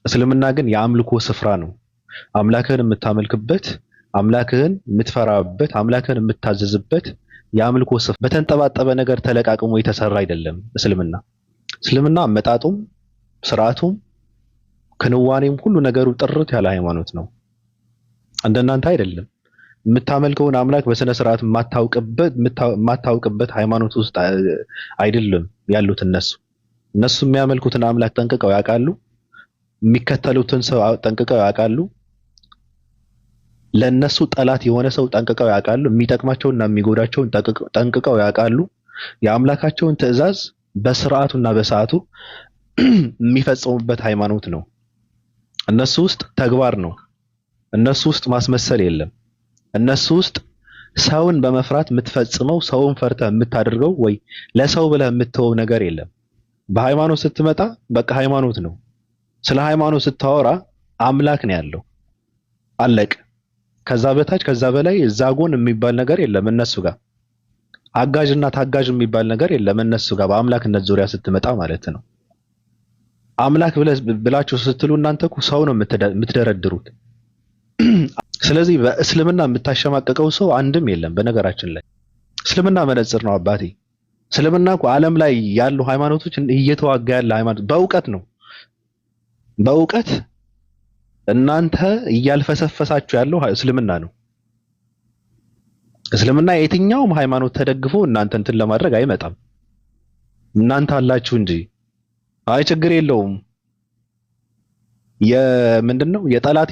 እስልምና ግን የአምልኮ ስፍራ ነው። አምላክህን የምታመልክበት፣ አምላክህን የምትፈራበት፣ አምላክህን የምታዘዝበት የአምልኮ ስፍራ በተንጠባጠበ ነገር ተለቃቅሞ የተሰራ አይደለም። እስልምና አመጣጡም ስርዓቱም ክንዋኔም ሁሉ ነገሩ ጥርት ያለ ሃይማኖት ነው። እንደናንተ አይደለም። የምታመልከውን አምላክ በስነ ስርዓት የማታውቅበት ሃይማኖት ውስጥ አይደለም ያሉት እነሱ የሚያመልኩትን አምላክ ጠንቅቀው ያውቃሉ። የሚከተሉትን ሰው ጠንቅቀው ያውቃሉ። ለነሱ ጠላት የሆነ ሰው ጠንቅቀው ያውቃሉ። የሚጠቅማቸውና የሚጎዳቸውን ጠንቅቀው ያውቃሉ። የአምላካቸውን ትዕዛዝ በስርዓቱና በሰዓቱ የሚፈጽሙበት ሃይማኖት ነው። እነሱ ውስጥ ተግባር ነው። እነሱ ውስጥ ማስመሰል የለም። እነሱ ውስጥ ሰውን በመፍራት የምትፈጽመው ሰውን ፈርተህ የምታደርገው ወይ ለሰው ብለህ የምትተወው ነገር የለም። በሃይማኖት ስትመጣ በቃ ሃይማኖት ነው። ስለ ሃይማኖት ስታወራ አምላክ ነው ያለው። አለቅ። ከዛ በታች ከዛ በላይ እዛ ጎን የሚባል ነገር የለም። እነሱ ጋር አጋዥና ታጋዥ የሚባል ነገር የለም። እነሱ ጋር በአምላክነት ዙሪያ ስትመጣ ማለት ነው። አምላክ ብላችሁ ስትሉ እናንተ እኮ ሰው ነው የምትደረድሩት። ስለዚህ በእስልምና የምታሸማቀቀው ሰው አንድም የለም። በነገራችን ላይ እስልምና መነጽር ነው አባቴ። እስልምና እኮ ዓለም ላይ ያሉ ሃይማኖቶች እየተዋጋ ያለ ሃይማኖት በእውቀት ነው። በእውቀት እናንተ እያልፈሰፈሳችሁ ያለው እስልምና ነው። እስልምና የትኛውም ሃይማኖት ተደግፎ እናንተ እንትን ለማድረግ አይመጣም። እናንተ አላችሁ እንጂ አይ ችግር የለውም የምንድነው የጠላቴ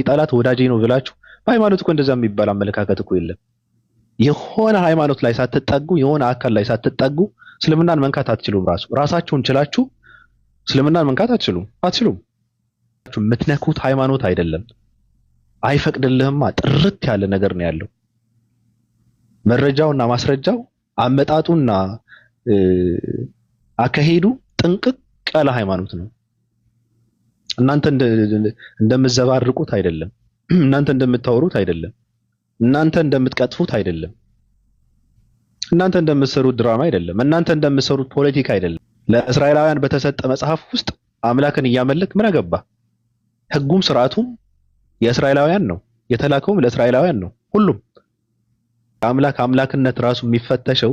ጠላት ወዳጄ ነው ብላችሁ በሃይማኖት እኮ እንደዛ የሚባል አመለካከት እኮ የለም። የሆነ ሃይማኖት ላይ ሳትጠጉ የሆነ አካል ላይ ሳትጠጉ እስልምናን መንካት አትችሉም። ራሳችሁን ችላችሁ እስልምናን መንካት አትችሉም። የምትነኩት ሃይማኖት አይደለም። አይፈቅድልህማ። ጥርት ያለ ነገር ነው ያለው። መረጃውና ማስረጃው አመጣጡና አካሄዱ ጥንቅቅ ያለ ሃይማኖት ነው። እናንተ እንደምትዘባርቁት አይደለም። እናንተ እንደምታወሩት አይደለም። እናንተ እንደምትቀጥፉት አይደለም። እናንተ እንደምትሰሩት ድራማ አይደለም። እናንተ እንደምትሰሩት ፖለቲካ አይደለም። ለእስራኤላውያን በተሰጠ መጽሐፍ ውስጥ አምላክን እያመለክ ምን አገባ? ህጉም ስርዓቱም የእስራኤላውያን ነው። የተላከውም ለእስራኤላውያን ነው። ሁሉም አምላክነት ራሱ የሚፈተሸው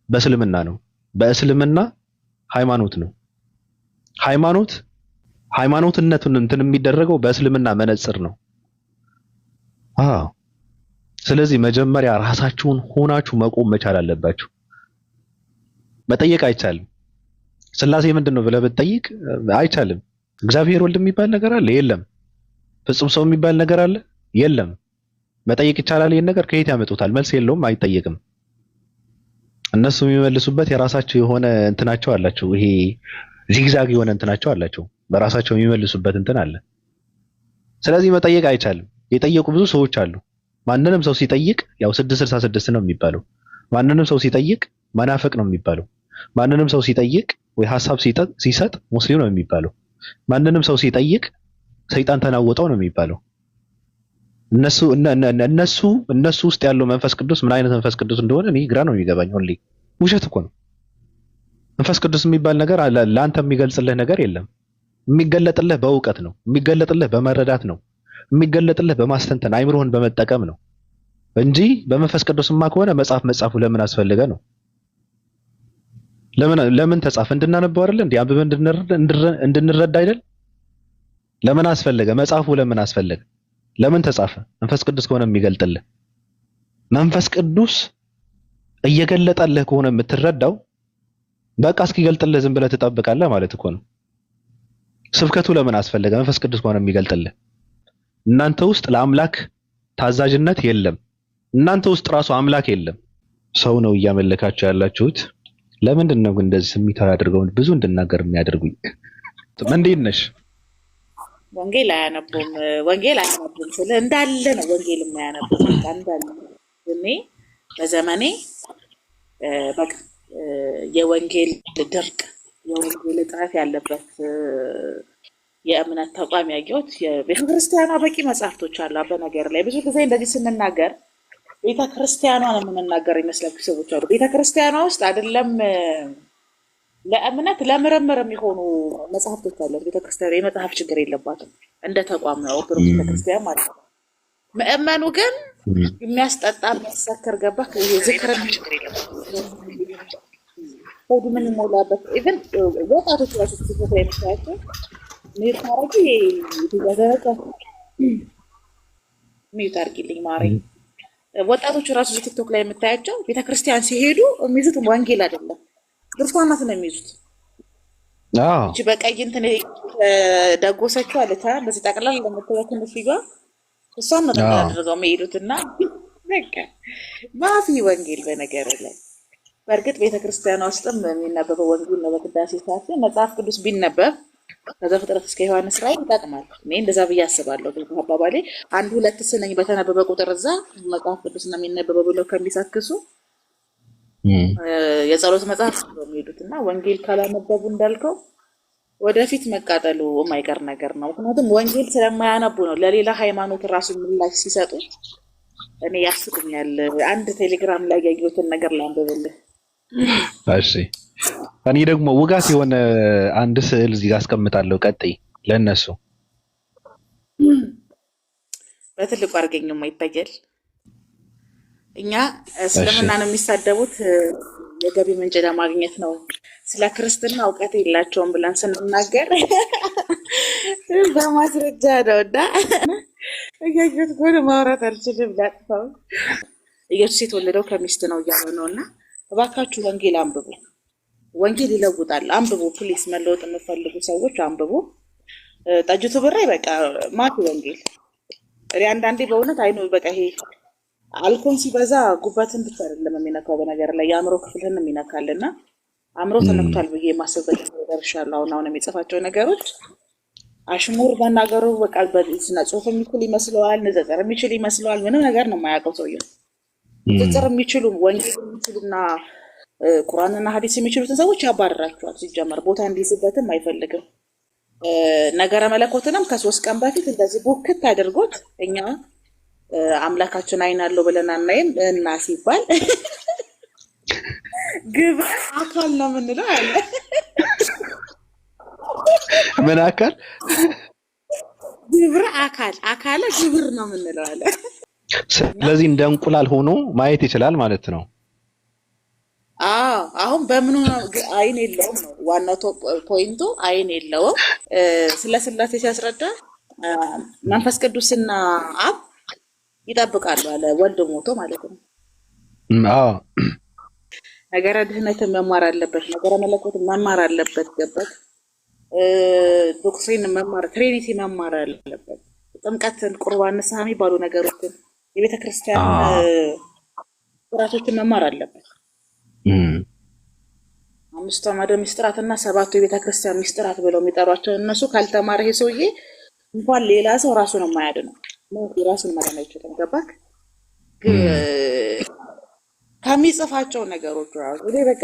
በእስልምና ነው። በእስልምና ሃይማኖት ነው። ሃይማኖትነቱን እንትን የሚደረገው በእስልምና መነጽር ነው። ስለዚህ መጀመሪያ ራሳችሁን ሆናችሁ መቆም መቻል አለባችሁ። መጠየቅ አይቻልም። ስላሴ ምንድነው ብለህ ብትጠይቅ አይቻልም። እግዚአብሔር ወልድ የሚባል ነገር አለ? የለም። ፍጹም ሰው የሚባል ነገር አለ? የለም። መጠየቅ ይቻላል። ይሄን ነገር ከየት ያመጡታል? መልስ የለውም፣ አይጠየቅም። እነሱ የሚመልሱበት የራሳቸው የሆነ እንትናቸው አላቸው። ይሄ ዚግዛግ የሆነ እንትናቸው አላቸው። በራሳቸው የሚመልሱበት እንትን አለ። ስለዚህ መጠየቅ አይቻልም። የጠየቁ ብዙ ሰዎች አሉ። ማንንም ሰው ሲጠይቅ ያው 666 ነው የሚባለው። ማንንም ሰው ሲጠይቅ መናፍቅ ነው የሚባለው። ማንንም ሰው ሲጠይቅ ወይ ሐሳብ ሲሰጥ ሙስሊም ነው የሚባለው። ማንንም ሰው ሲጠይቅ ሰይጣን ተናወጠው ነው የሚባለው። እነሱ ውስጥ ያለው መንፈስ ቅዱስ ምን አይነት መንፈስ ቅዱስ እንደሆነ እኔ ግራ ነው የሚገባኝ። ሁሌ ውሸት እኮ ነው። መንፈስ ቅዱስ የሚባል ነገር ለአንተ የሚገልጽልህ ነገር የለም። የሚገለጥልህ በእውቀት ነው። የሚገለጥልህ በመረዳት ነው። የሚገለጥልህ በማስተንተን አይምሮህን በመጠቀም ነው እንጂ በመንፈስ ቅዱስማ ከሆነ መጽሐፉ ለምን አስፈልገ ነው? ለምን ተጻፈ? እንድናነበው አይደል እንዴ? አንብበን እንድንረዳ አይደል? ለምን አስፈለገ? መጽሐፉ ለምን አስፈለገ? ለምን ተጻፈ? መንፈስ ቅዱስ ከሆነ የሚገልጥልህ። መንፈስ ቅዱስ እየገለጠልህ ከሆነ የምትረዳው በቃ እስኪገልጥልህ ዝም ብለህ ትጠብቃለህ ማለት እኮ ነው። ስብከቱ ለምን አስፈለገ? መንፈስ ቅዱስ ከሆነ የሚገልጥልህ። እናንተ ውስጥ ለአምላክ ታዛዥነት የለም። እናንተ ውስጥ ራሱ አምላክ የለም። ሰው ነው እያመለካችሁ ያላችሁት። ለምንድን ነው ግን እንደዚህ ስሜታዊ አድርገው ብዙ እንድናገር የሚያደርጉኝ? እንዴት ነሽ? ወንጌል አያነቡም ስለ እንዳለ ነው። ወንጌል የማያነቡት እንዳለ እኔ በዘመኔ በቃ የወንጌል ድርቅ የወንጌል እጥረት ያለበት የእምነት ተቋም ያየሁት የቤተክርስቲያኗ በቂ መጽሐፍቶች አሉ። በነገር ላይ ብዙ ጊዜ እንደዚህ ስንናገር ቤተክርስቲያኗን የምንናገር ይመስላችሁ ሰዎች አሉ። ቤተክርስቲያኗ ውስጥ አይደለም ለእምነት ለምርምር የሚሆኑ መጽሐፍቶች አሉ። ቤተክርስቲያን የመጽሐፍ ችግር የለባትም እንደ ተቋም ነው ኦርቶዶክስ ቤተክርስቲያን ማለት ነው። ምእመኑ ግን የሚያስጠጣ የሚያሰክር ገባ ዝክር ችግር የለባትም። ሆዱ ምን ሞላበት ኢቭን ወጣቶች ራሱ ሲፈታ የሚታያቸው ሚዩት ማረጊ ይያዘረጋ ሚዩት አርጊልኝ ማሬ። ወጣቶች ራሱ ቲክቶክ ላይ የምታያቸው ቤተክርስቲያን ሲሄዱ የሚይዙት ወንጌል አይደለም ድርሳናት ነው የሚይዙት። እቺ በቀይ እንትን ደጎሰችው አለታ በዚህ ጠቅላላ ለምትወከነ ሲጋ እሷን ነው አድርገው የሚሄዱትና በቃ ማፊ ወንጌል በነገር ላይ በእርግጥ ቤተክርስቲያኗ ውስጥም የሚነበበው ወንጌል ነው። በቅዳሴ ሰዓት መጽሐፍ ቅዱስ ቢነበብ ከዘፍጥረት እስከ ዮሐንስ ራእይ ይጠቅማል። እኔ እንደዛ ብዬ አስባለሁ። ግን አባባሌ አንድ ሁለት ስንኝ በተነበበ ቁጥር እዛ መጽሐፍ ቅዱስ ነው የሚነበበው ብለው ከሚሳክሱ የጸሎት መጽሐፍ ነው የሚሄዱት እና ወንጌል ካላነበቡ እንዳልከው ወደፊት መቃጠሉ የማይቀር ነገር ነው። ምክንያቱም ወንጌል ስለማያነቡ ነው ለሌላ ሃይማኖት ራሱ ምላሽ ሲሰጡ እኔ ያስቁኛል። አንድ ቴሌግራም ላይ ያየሁትን ነገር ላንብብልህ። እሺ እኔ ደግሞ ውጋት የሆነ አንድ ስዕል እዚህ ጋር አስቀምጣለሁ። ቀጥይ ለነሱ በትልቁ አድርገኝማ ይታያል። እኛ ስለምና ነው የሚሳደቡት የገቢ ምንጭ ለማግኘት ነው። ስለ ክርስትና እውቀት የላቸውም ብለን ስንናገር በማስረጃ ነው እና እያየሁት ጎን ማውራት አልችልም። ላጥፋው ኢየሱስ የተወለደው ከሚስት ነው እያሉ ነው እና እባካችሁ ወንጌል አንብቡ። ወንጌል ይለውጣል። አንብቡ ፕሊስ። መለወጥ የምፈልጉ ሰዎች አንብቡ። ጠጅቱ ብሬ በቃ ማት ወንጌል እኔ አንዳንዴ በእውነት አይኑ በቃ ይሄ አልኮል ሲበዛ ጉበትን ብቻ አይደለም የሚነካው፣ በነገር ላይ የአእምሮ ክፍልህን የሚነካልና አእምሮ ተነክቷል ብዬ የማስበበት ደርሻለሁ። አሁን የሚጽፋቸው ነገሮች አሽሙር መናገሩ በቃ በስነ ጽሁፍ የሚችል ይመስለዋል፣ ንጽጽር የሚችል ይመስለዋል። ምንም ነገር ነው የማያውቀው ሰውዬው። ንጽጽር የሚችሉ ወንጌል የሚችሉና ቁርአንና ሐዲስ የሚችሉትን ሰዎች ያባረራቸዋል። ሲጀመር ቦታ እንዲይዝበትም አይፈልግም። ነገረ መለኮትንም ከ3 ቀን በፊት እንደዚህ ቡክት አድርጎት እኛ አምላካችን አይን አለው ብለን አናይም እና ሲባል ግብረ አካል ነው የምንለው አለ። ምን አካል? ግብረ አካል አካለ ግብር ነው የምንለው አለ። ስለዚህ እንደ እንቁላል ሆኖ ማየት ይችላል ማለት ነው። አሁን በምን አይን የለውም ነው ዋናው ፖይንቱ። አይን የለውም። ስለ ስላሴ ሲያስረዳ መንፈስ ቅዱስና አብ ይጠብቃሉ አለ። ወልድ ሞቶ ማለት ነው። ነገረ ድህነትን መማር አለበት፣ ነገረ መለኮትን መማር አለበት። ገበት ዶክትሪን መማር፣ ትሪኒቲ መማር አለበት። ጥምቀትን፣ ቁርባን፣ ንስሐ የሚባሉ ነገሮችን የቤተክርስቲያን ስርዓቶችን መማር አለበት። 5ቱ አዕማደ ምስጢራት እና 7ቱ የቤተክርስቲያን ምስጢራት ብለው የሚጠሯቸው እነሱ ካልተማረ ይሄ ሰውዬ እንኳን ሌላ ሰው ራሱን የማያድነው ራሱን ማዳን አይችልም። ገባክ? ከሚጽፋቸው ነገሮች ራሱ እኔ በቃ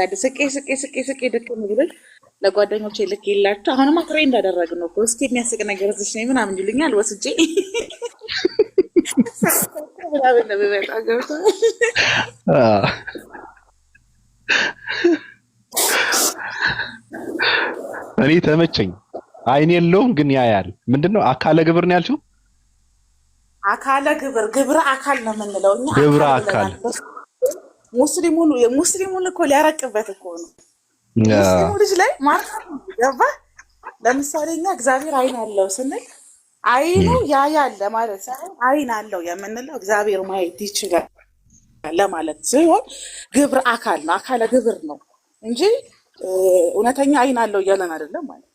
ስቄ ድክም ብሎኝ ለጓደኞቼ ልክ የላቸው። አሁንማ ትሬንድ አደረግነው እኮ እስኪ የሚያስቅ ነገር እዚህ ነኝ ምናምን ይሉኛል። ወስጄ ምናምን ነው የሚመጣው። ገብቶሃል? እኔ ተመቸኝ። አይን የለውም ግን ያያል። ምንድነው አካለ ግብር ነው ያልሽው? አካለ ግብር ግብረ አካል ነው የምንለው እኛ። ግብረ አካል ሙስሊሙን እኮ ሊያረቅበት እኮ ነው። ሙስሊሙ ልጅ ላይ ማለት ገባ። ለምሳሌ እኛ እግዚአብሔር አይን አለው ስንል አይኑ ያያል ለማለት ሳይሆን አይን አለው የምንለው እግዚአብሔር ማየት ይችላል ለማለት ሲሆን ግብረ አካል ነው፣ አካለ ግብር ነው እንጂ እውነተኛ አይን አለው እያለን አይደለም ማለት።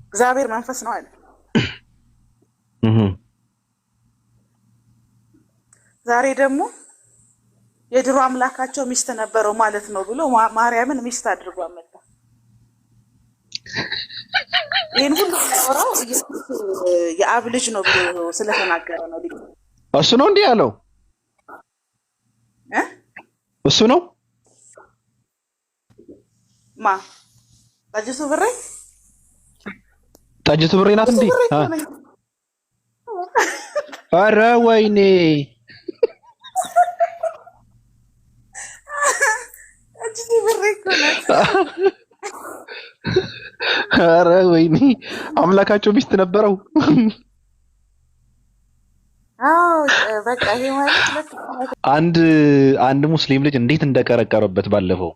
እግዚአብሔር መንፈስ ነው አለ። ዛሬ ደግሞ የድሮ አምላካቸው ሚስት ነበረው ማለት ነው ብሎ ማርያምን ሚስት አድርጎ አመጣ። ይሄን ሁሉ ያወራው የአብ ልጅ ነው ብሎ ስለተናገረ ነው። እሱ ነው እንዲህ ያለው እሱ ነው ማ ጠጅቱ ብሬ ናት እንዴ? ኧረ ወይኔ ጠጅቱ ብሬ ኧረ ወይኔ አምላካቸው ሚስት ነበረው። በቃ ይሄ ማለት አንድ ሙስሊም ልጅ እንዴት እንደቀረቀረበት ባለፈው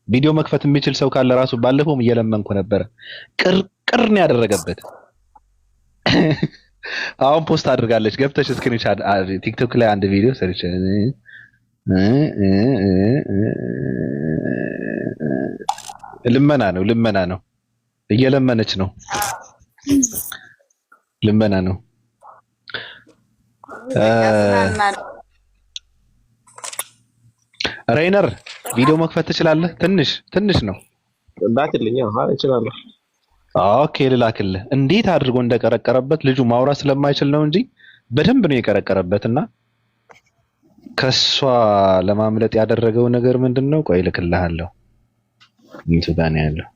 ቪዲዮ መክፈት የሚችል ሰው ካለ ራሱ ባለፈውም እየለመንኩ ነበረ። ቅርቅር ነው ያደረገበት። አሁን ፖስት አድርጋለች። ገብተሽ ስክሪንሻት ቲክቶክ ላይ አንድ ቪዲዮ ሰርች ልመና ነው እየለመነች ነው። ልመና ነው። ሬይነር ቪዲዮ መክፈት ትችላለህ? ትንሽ ነው። ላክልኝ። አዎ እችላለሁ። ኦኬ ልላክልህ። እንዴት አድርጎ እንደቀረቀረበት ልጁ ማውራት ስለማይችል ነው እንጂ በደንብ ነው የቀረቀረበትና ከሷ ለማምለጥ ያደረገው ነገር ምንድነው? ቆይ ልክልሃለሁ። እንቱ ጋር ነው ያለው።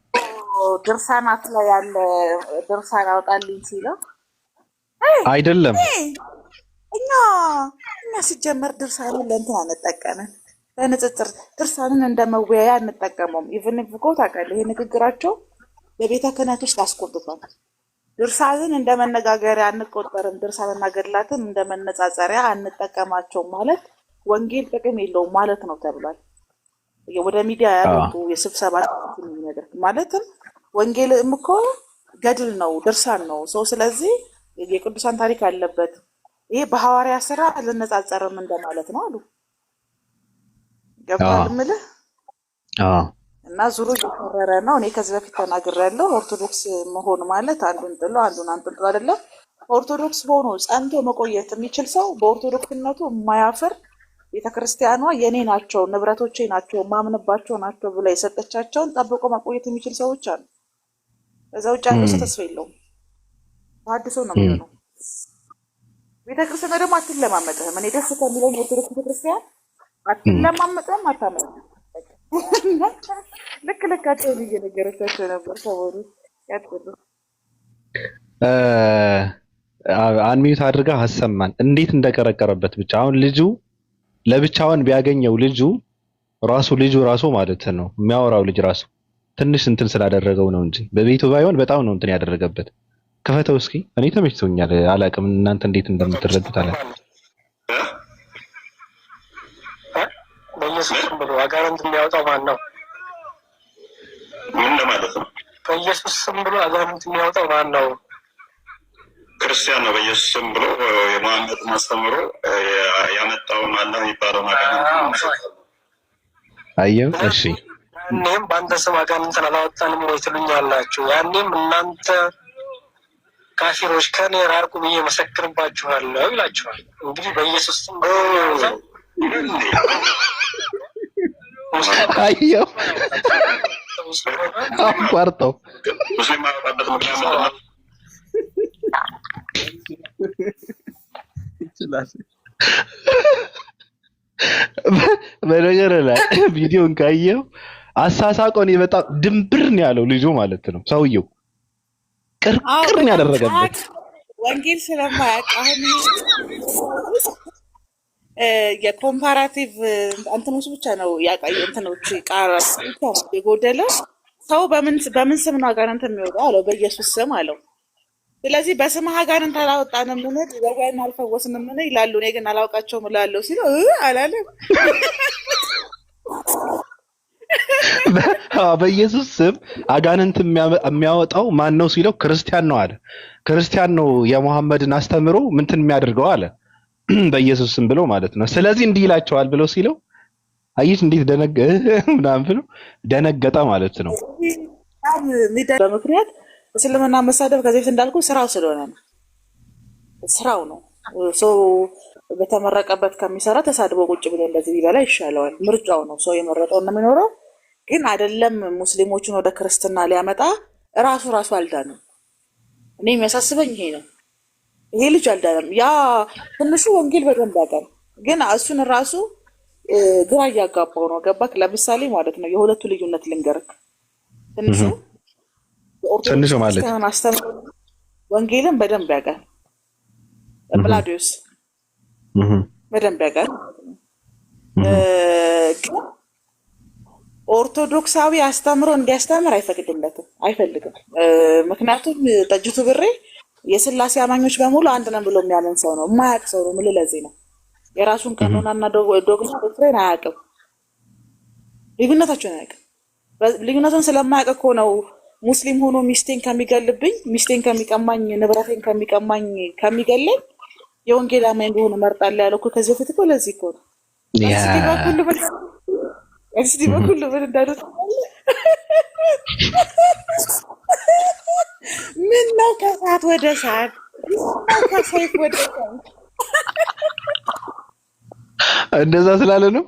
ድርሳናት ላይ ያለ ድርሳን አውጣልኝ ሲለው አይደለም እኛ ሲጀመር ድርሳኑን ለእንትን አንጠቀምም፣ ለንጽጽር ድርሳንን እንደመወያያ አንጠቀመውም። ኢቭን እኮ ታውቃለህ፣ ይሄ ንግግራቸው በቤተ ክህነት ውስጥ አስቆጥቷል። ድርሳንን እንደ መነጋገሪያ አንቆጠርም፣ ድርሳንና ገድላትን እንደ መነጻጸሪያ አንጠቀማቸውም ማለት ወንጌል ጥቅም የለውም ማለት ነው ተብሏል። ወደ ሚዲያ ያወጡ የስብሰባ ነገር ማለትም ወንጌልም እኮ ገድል ነው፣ ድርሳን ነው ሰው። ስለዚህ የቅዱሳን ታሪክ አለበት። ይሄ በሐዋርያ ስራ ልነጻጸርም እንደማለት ነው አሉ። ገባል ምልህ እና ዙሩ እየተረረ ነው። እኔ ከዚህ በፊት ተናግሬያለሁ። ኦርቶዶክስ መሆን ማለት አንዱን ጥሎ አንዱን አንጥሎ አይደለም። ኦርቶዶክስ ሆኖ ጸንቶ መቆየት የሚችል ሰው በኦርቶዶክስነቱ የማያፍር ቤተክርስቲያኗ የኔ ናቸው፣ ንብረቶቼ ናቸው፣ ማምንባቸው ናቸው ብላ የሰጠቻቸውን ጠብቆ መቆየት የሚችል ሰዎች አሉ። ከዛ ውጭ ያለው ሰው ተስፋ የለውም። ተሐድሶ ነው የሚሆነው። ቤተክርስቲያን ደግሞ አትለማመጥህም። እኔ ደስ ከሚለኝ ኦርቶዶክስ ቤተክርስቲያን አትለማመጥህም፣ አታመጥም። ልካቸውን እየነገረቻቸው ነበር። ሰሞኑ ያጥቁ አንሚዩት አድርጋ አሰማን እንዴት እንደቀረቀረበት ብቻ። አሁን ልጁ ለብቻውን ቢያገኘው ልጁ ራሱ ማለት ነው የሚያወራው ልጅ ራሱ ትንሽ እንትን ስላደረገው ነው እንጂ በቤቱ ባይሆን በጣም ነው እንትን ያደረገበት። ከፈተው እስኪ። እኔ ተመችቶኛል። አላቅም እናንተ እንዴት እንደምትረዱት አለ። በኢየሱስ ስም ብሎ አጋንንት የሚያወጣው ማን ነው? ምን ለማለት ነው? በኢየሱስ ስም ብሎ አጋንንት የሚያወጣው ማን ነው? ክርስቲያን ነው። በኢየሱስ ስም ብሎ የመሐመድን አስተምሮ ያመጣውን አላህ የሚባለውን አጋንንት አየው። እሺ እኔም በአንተ ስም አጋንንትን አላወጣንም ወይ ትሉኛላችሁ? ያኔም እናንተ ካፊሮች ከኔ ራቁ ብዬ መሰክርባችኋለሁ ይላችኋል። እንግዲህ በኢየሱስ ስም አየው አቋርጠው ሙስሊም ማውጣበት ምክንያት ምንድን ነው? በነገር ላይ ቪዲዮን ካየው አሳሳቆን በጣም ድንብር ነው ያለው ልጁ ማለት ነው። ሰውየው ቅርቅር ነው ያደረገበት ወንጌል ስለማያውቅ። አሁን የኮምፓራቲቭ እንትኖች ብቻ ነው ያቃዩ እንትኖች ቃራስ የጎደለ ሰው በምን ስም ነው አጋንንት የሚወጣው አለው። በኢየሱስ ስም አለው። ስለዚህ በስምህ አጋንንት አላወጣንም ምን ወጋን አልፈወስንም ምን ይላሉ። እኔ ግን አላውቃቸውም እላለሁ ሲለው አላለም። በኢየሱስ ስም አጋንንት የሚያወጣው ማን ነው ሲለው ክርስቲያን ነው አለ። ክርስቲያን ነው የሙሐመድን አስተምሮ ምንትን የሚያደርገው አለ። በኢየሱስ ስም ብሎ ማለት ነው። ስለዚህ እንዲህ ይላቸዋል ብሎ ሲለው አየሽ እንዴት ምናምን ብሎ ደነገጠ ማለት ነው። በምክንያት እስልምና መሳደብ ከዚህ በፊት እንዳልኩ ስራው ስለሆነ ነው። ስራው ነው። ሰው በተመረቀበት ከሚሰራ ተሳድቦ ቁጭ ብሎ እንደዚህ ቢበላ ይሻለዋል። ምርጫው ነው። ሰው የመረጠው ነው የሚኖረው። ግን አይደለም ሙስሊሞችን ወደ ክርስትና ሊያመጣ ራሱ አልዳንም። እኔ የሚያሳስበኝ ይሄ ነው። ይሄ ልጅ አልዳንም። ያ ትንሹ ወንጌል በደንብ ያውቃል። ግን እሱን ራሱ ግራ እያጋባው ነው። ገባክ? ለምሳሌ ማለት ነው የሁለቱ ልዩነት ልንገርክ። ትንሹ ማለት ወንጌልን በደንብ ያውቃል። ጵላዲዮስ በደንብ ያውቃል። ኦርቶዶክሳዊ አስተምሮ እንዲያስተምር አይፈልግም። ምክንያቱም ጠጅቱ ብሬ የስላሴ አማኞች በሙሉ አንድ ነን ብሎ የሚያምን ሰው ነው፣ የማያውቅ ሰው ነው። ምን ለዚህ ነው የራሱን ቀኖናና ዶግማ ዶክትሪን አያውቅም፣ ልዩነታቸውን አያውቅም። ልዩነቱን ስለማያውቅ እኮ ነው ሙስሊም ሆኖ ሚስቴን ከሚገልብኝ፣ ሚስቴን ከሚቀማኝ፣ ንብረቴን ከሚገለኝ የወንጌል አማኝ እንደሆነ እመርጣለሁ ያለው እኮ ከዚህ በፊት እኮ ለዚህ እኮ ነው። እስቲ በኩል ምን እንዳሉት ምን ነው ከሰዓት ወደ ሰዓት ከሰይፍ ወደ ሰይፍ እንደዛ ስላለ ነው።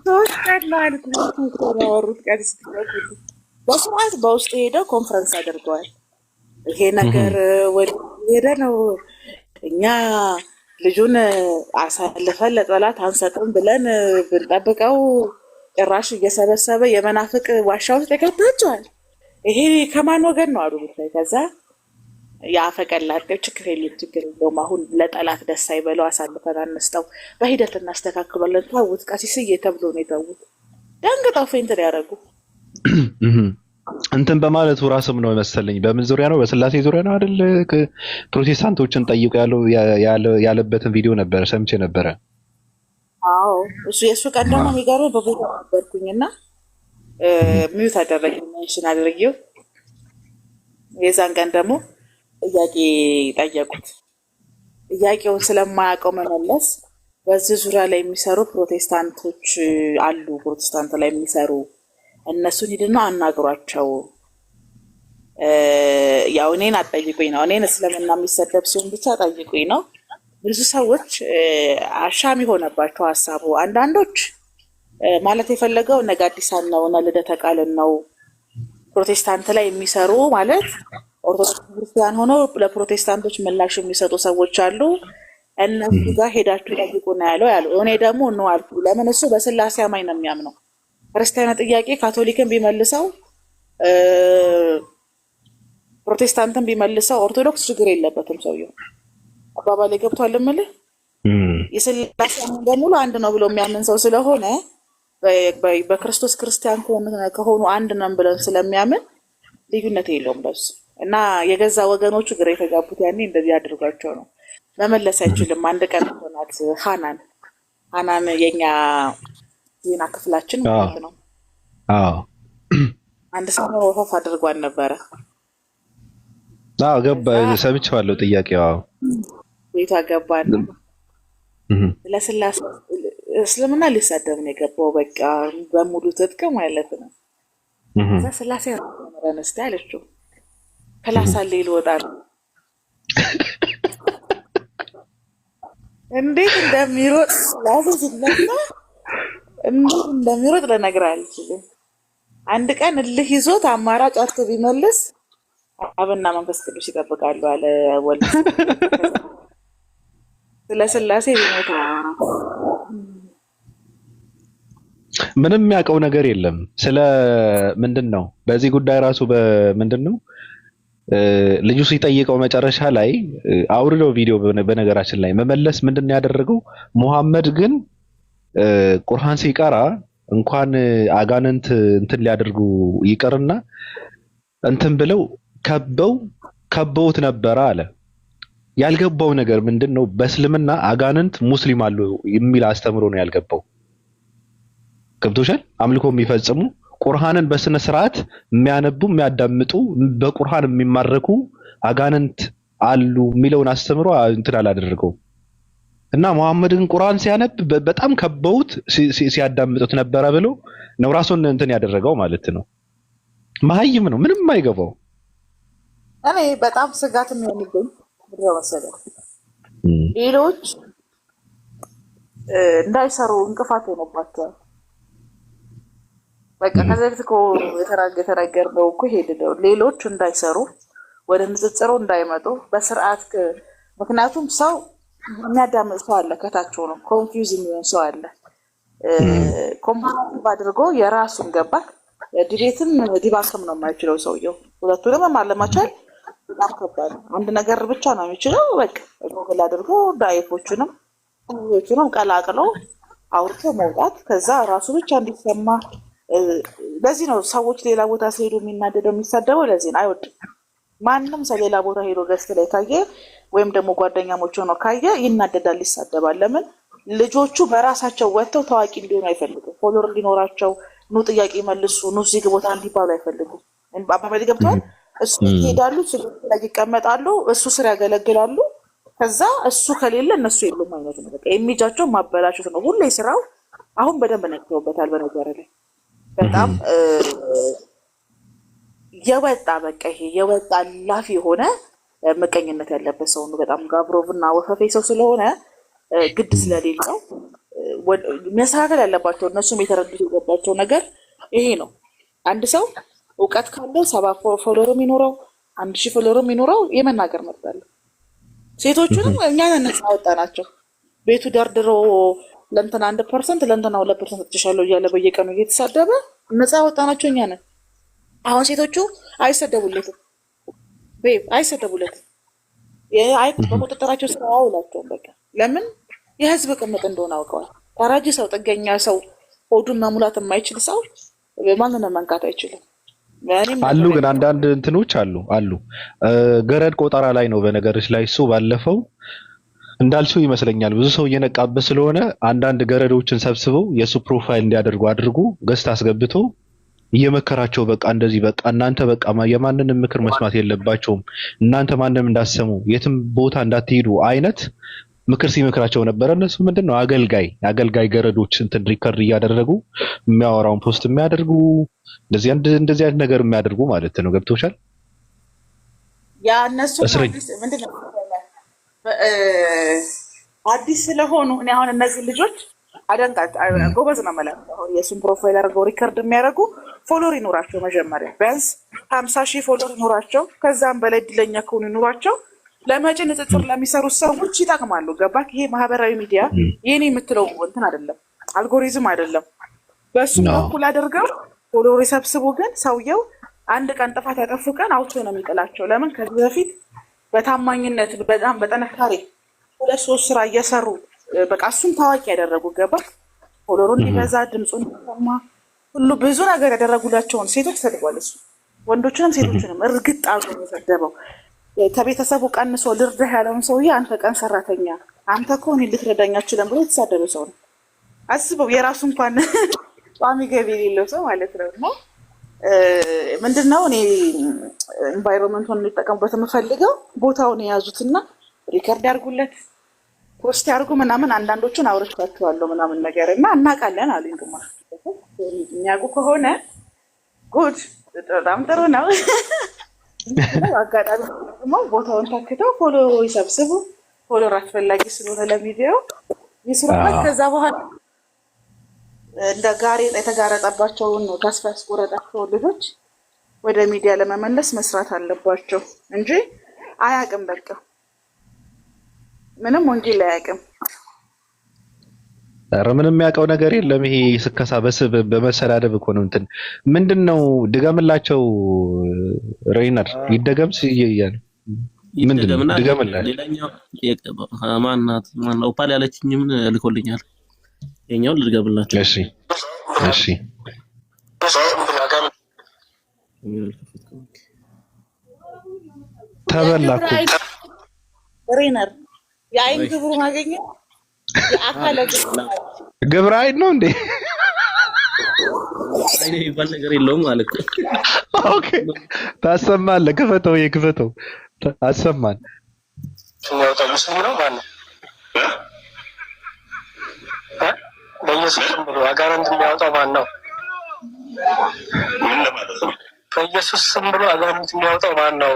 ሶስት ቀን ማለት ነው ወሩት ቀን ስትቀበሉ በስርዓት በውስጥ ሄደው ኮንፈረንስ አድርገዋል። ይሄ ነገር ወደ ሄደ ነው እኛ ልጁን አሳልፈን ለጠላት አንሰጥም ብለን ብንጠብቀው ጭራሽ እየሰበሰበ የመናፍቅ ዋሻ ውስጥ የከታቸዋል። ይሄ ከማን ወገን ነው አሉ ብታይ። ከዛ የአፈቀላጤው ችግር የለውም አሁን ለጠላት ደስ አይበለው፣ አሳልፈን አንስጠው፣ በሂደት እናስተካክሏለን፣ ተውት ቀሲስዬ ተብሎ ነው የተውት። ደንግጠው ፌንት ያደረጉ እንትን በማለቱ ራስም ነው መሰለኝ። በምን ዙሪያ ነው? በስላሴ ዙሪያ ነው አይደል? ፕሮቴስታንቶችን ጠይቁ ያለበትን ቪዲዮ ነበር ሰምቼ ነበረ። አዎ እሱ የእሱ ቀን ደግሞ የሚገርመው በቦታ ነበርኩኝና ሚዩት አደረገኝ፣ ሜንሽን አድርጌው። የዛን ቀን ደግሞ ጥያቄ ጠየቁት። ጥያቄውን ስለማያውቀው መመለስ በዚህ ዙሪያ ላይ የሚሰሩ ፕሮቴስታንቶች አሉ፣ ፕሮቴስታንት ላይ የሚሰሩ እነሱን ሂድና አናግሯቸው። ያው እኔን አጠይቁኝ ነው፣ እኔን እስልምና የሚሰደብ ሲሆን ብቻ ጠይቁኝ ነው። ብዙ ሰዎች አሻሚ ሆነባቸው ሀሳቡ። አንዳንዶች ማለት የፈለገው እነ ጋዲሳን ነው እነ ልደተ ቃልን ነው። ፕሮቴስታንት ላይ የሚሰሩ ማለት ኦርቶዶክስ ክርስቲያን ሆኖ ለፕሮቴስታንቶች ምላሽ የሚሰጡ ሰዎች አሉ። እነሱ ጋር ሄዳችሁ ጠይቁ ነው ያለው። እኔ ደግሞ ነው አልኩ። ለምን እሱ በስላሴ አማኝ ነው የሚያምነው። ክርስቲያና ጥያቄ ካቶሊክን ቢመልሰው ፕሮቴስታንትን ቢመልሰው ኦርቶዶክስ ችግር የለበትም ሰውየው። አባባሌ ገብቷል እምልህ። የስላሴ አማኝ በሙሉ አንድ ነው ብሎ የሚያምን ሰው ስለሆነ በክርስቶስ ክርስቲያን ከሆኑ አንድ ነን ብለን ስለሚያምን ልዩነት የለውም በሱ እና የገዛ ወገኖቹ ግራ የተጋቡት ያኔ እንደዚህ አድርጓቸው ነው። መመለስ አይችልም። አንድ ቀን ሆናት ሃናን የኛ ዜና ክፍላችን ማለት ነው። አዎ አንድ ሰው ወፈፍ አድርጓን ነበረ። አዎ ገባ፣ ሰምቼዋለሁ ጥያቄው። አዎ ቤቷ ገባን። ለስላሴ እስልምና ሊሳደብ ነው የገባው፣ በቃ በሙሉ ትጥቅ ማለት ነው። እዛ ስላሴ ረመረን እስቲ አለችው። ክላስ አለ ይልወጣ ነው። እንዴት እንደሚሮጥ ስላሴ ሲነሳ እንዴት እንደሚሮጥ ልነግርህ አልችልም። አንድ ቀን እልህ ይዞት አማራጭ አርቶ ቢመልስ አብና መንፈስ ቅዱስ ይጠብቃሉ አለ ወልድ። ስለ ስላሴ ቢሞት ምንም የሚያውቀው ነገር የለም። ስለ ምንድን ነው በዚህ ጉዳይ ራሱ በምንድን ነው ልጁ ሲጠይቀው መጨረሻ ላይ አውርደው ቪዲዮ በነገራችን ላይ መመለስ ምንድን ነው ያደረገው? ሙሐመድ ግን ቁርአን ሲቀራ እንኳን አጋንንት እንትን ሊያደርጉ ይቀርና እንትን ብለው ከበውት ነበረ አለ። ያልገባው ነገር ምንድን ነው? በእስልምና አጋንንት ሙስሊም አሉ የሚል አስተምሮ ነው ያልገባው። ገብቶሻል? አምልኮ የሚፈጽሙ ቁርአንን በስነ ስርዓት የሚያነቡ የሚያዳምጡ በቁርአን የሚማረኩ አጋንንት አሉ የሚለውን አስተምሮ እንትን አላደረገው እና ሙሐመድን ቁርአን ሲያነብ በጣም ከበውት ሲያዳምጡት ነበረ ብሎ ነው ራሱን እንትን ያደረገው ማለት ነው። መሀይም ነው፣ ምንም አይገባው። እኔ በጣም ስጋት የሚሆንብኝ ምንድነው መሰለህ፣ ሌሎች እንዳይሰሩ እንቅፋት ሆኖባቸዋል። በቃ ከዚህ እኮ የተናገርነው እኮ ሄደው ሌሎች እንዳይሰሩ ወደ ንጽጽሩ እንዳይመጡ በስርዓት ምክንያቱም ሰው የሚያዳምጥ ሰው አለ፣ ከታች ሆኖ ኮንፊውዝ የሚሆን ሰው አለ። ኮምፓራቲቭ አድርጎ የራሱን ገባክ ዲቤትም ዲባክም ነው የማይችለው ሰውየው። ሁለቱንም ማለማቻል በጣም ከባድ ነው። አንድ ነገር ብቻ ነው የሚችለው። በቃ ጎግል አድርጎ ዳይፎቹንም ልጆቹንም ቀላቅለው አውርቶ መውጣት ከዛ ራሱ ብቻ እንዲሰማ። ለዚህ ነው ሰዎች ሌላ ቦታ ሲሄዱ የሚናደደው የሚሳደበው። ለዚህ ነው አይወድም። ማንም ሰው ሌላ ቦታ ሄዶ ገስት ላይ ካየ ወይም ደግሞ ጓደኛሞች ሆነው ካየ ይናደዳል፣ ይሳደባል። ለምን? ልጆቹ በራሳቸው ወጥተው ታዋቂ እንዲሆኑ አይፈልጉም። ፎሎወር እንዲኖራቸው፣ ኑ ጥያቄ መልሱ፣ ኑ እዚህ ቦታ እንዲባሉ አይፈልጉም። አባባል ገብተዋል። እሱ ይሄዳሉ፣ ስልክ ላይ ይቀመጣሉ፣ እሱ ስር ያገለግላሉ። ከዛ እሱ ከሌለ እነሱ የሉም አይነት ነው። በቃ የሚጃቸው ማበላሸት ነው ሁሌ ስራው። አሁን በደንብ ነክተውበታል። በነገር ላይ በጣም የወጣ በቃ ይሄ የወጣ ላፊ የሆነ ምቀኝነት ያለበት ሰው ነው። በጣም ጋብሮቭ እና ወፈፌ ሰው ስለሆነ ግድ ስለሌለው መስተካከል ያለባቸው እነሱም የተረዱት የገባቸው ነገር ይሄ ነው። አንድ ሰው እውቀት ካለው 7 ፎሎወር የሚኖረው 1000 ፎሎወር የሚኖረው የመናገር መብት አለው። ሴቶቹንም እኛ ነፃ አወጣናቸው። ቤቱ ደርድሮ ለእንትና 1% ለእንትና 2% ትሻለው እያለ በየቀኑ እየተሳደበ ነፃ አወጣናቸው እኛ ነን። አሁን ሴቶቹ አይሰደቡለትም፣ አይሰደቡለትም። በቁጥጥራቸው ስራ አውላቸውም። በቃ ለምን? የህዝብ ቅምጥ እንደሆነ አውቀዋል። ተራጂ ሰው፣ ጥገኛ ሰው፣ ሆዱን መሙላት የማይችል ሰው ማንንም መንካት አይችልም። አሉ ግን አንዳንድ እንትኖች አሉ ገረድ ቆጠራ ላይ ነው በነገሮች ላይ እሱ ባለፈው እንዳልሽው ይመስለኛል ብዙ ሰው እየነቃበት ስለሆነ አንዳንድ ገረዶችን ሰብስበው የሱ ፕሮፋይል እንዲያደርጉ አድርጉ ገስት አስገብቶ እየመከራቸው በቃ እንደዚህ በቃ እናንተ በቃ የማንንም ምክር መስማት የለባቸውም እናንተ ማንንም እንዳሰሙ የትም ቦታ እንዳትሄዱ አይነት ምክር ሲመክራቸው ነበር። እነሱ ምንድነው አገልጋይ ገረዶች እንትን ሪከርድ እያደረጉ የሚያወራውን ፖስት የሚያደርጉ እንደዚህ አይነት ነገር የሚያደርጉ ማለት ነው። ገብቶሻል? ያ እነሱ ምንድነው አዲስ ስለሆኑ እኔ አሁን እነዚህ ልጆች አደንቃት ጎበዝ ነው ማለት ነው። የሱን ፕሮፋይል አድርገው ሪከርድ የሚያደርጉ ፎሎወር ይኖራቸው መጀመሪያ ቢያንስ 50,000 ፎሎወር ይኖራቸው፣ ከዛም በላይ እድለኛ ከሆኑ ይኖራቸው ለመጪ ንጽጽር ለሚሰሩት ሰዎች ይጠቅማሉ። ገባክ? ይሄ ማህበራዊ ሚዲያ የኔ የምትለው እንትን አይደለም፣ አልጎሪዝም አይደለም። በሱ በኩል አድርገው ፎሎወር ይሰብስቡ። ግን ሰውየው አንድ ቀን ጥፋት ያጠፉ ቀን አውቶ ነው የሚጥላቸው። ለምን? ከዚህ በፊት በታማኝነት በጣም በጥንካሬ 2-3 ስራ እየሰሩ በቃ እሱም ታዋቂ ያደረጉ ገባክ? ፎሎወሩ እንዲበዛ ድምፁን እንዲሰማ ሁሉ ብዙ ነገር ያደረጉላቸውን ሴቶች ሰድቧል። እሱ ወንዶችንም ሴቶችንም እርግጥ አድርጎ ነው የሰደበው። ከቤተሰቡ ቀንሶ ልርዳህ ያለውን ሰውዬ አንተ ቀን ሰራተኛ፣ አንተ እኮ እኔን ልትረዳኝ አትችልም ብሎ የተሳደበ ሰው ነው። አስበው፣ የራሱ እንኳን ቋሚ ገቢ የሌለው ሰው ማለት ነው። እና ምንድነው እኔ ኢንቫይሮንመንቱን እንዲጠቀሙበት የምፈልገው ቦታውን የያዙትና ሪከርድ ያርጉለት፣ ፖስት ያርጉ ምናምን። አንዳንዶቹን አውርቻቸዋለሁ ምናምን ነገር እና እናውቃለን አሉኝ። ግማሽ የሚያውቁ ከሆነ ጉድ በጣም ጥሩ ነው። አጋጣሚ ደግሞ ቦታውን ታክተው ፎሎ ይሰብስቡ። ፎሎወር አስፈላጊ ስለሆነ ለሚዲያው ይስሩበት። ከዛ በኋላ እንደ ጋሬጣ የተጋረጠባቸውን ተስፋ ያስቆረጣቸውን ልጆች ወደ ሚዲያ ለመመለስ መስራት አለባቸው እንጂ አያውቅም። በቃ ምንም ወንጀል አያውቅም። ኧረ ምንም የሚያውቀው ነገር የለም። ይሄ ስከሳ በመሰዳደብ እኮ ነው። እንትን ምንድነው ድገምላቸው፣ ሬይነር ይደገም ሲያያል ምንድነው ድገምላቸው። ሌላኛው ማናት ኦፓል ያለችኝም ልኮልኛል። የኛው ልድገምላቸው። እሺ ተበላኩ። ሬይነር የአይን ግብሩ ማገኘት የአካለ ግብረ አይን ነው እንዴ? አይኔ ይባል ነገር የለውም ማለት ነው። ኦኬ ታሰማለህ። ክፈተው፣ የክፈተው አሰማን። የሚያወጣው ሙስሊም ነው ማለት በኢየሱስ ስም ብሎ አጋንንት የሚያወጣው ማን ነው? ምን ለማለት ነው? በኢየሱስ ስም ብሎ አጋንንት የሚያወጣው ማን ነው?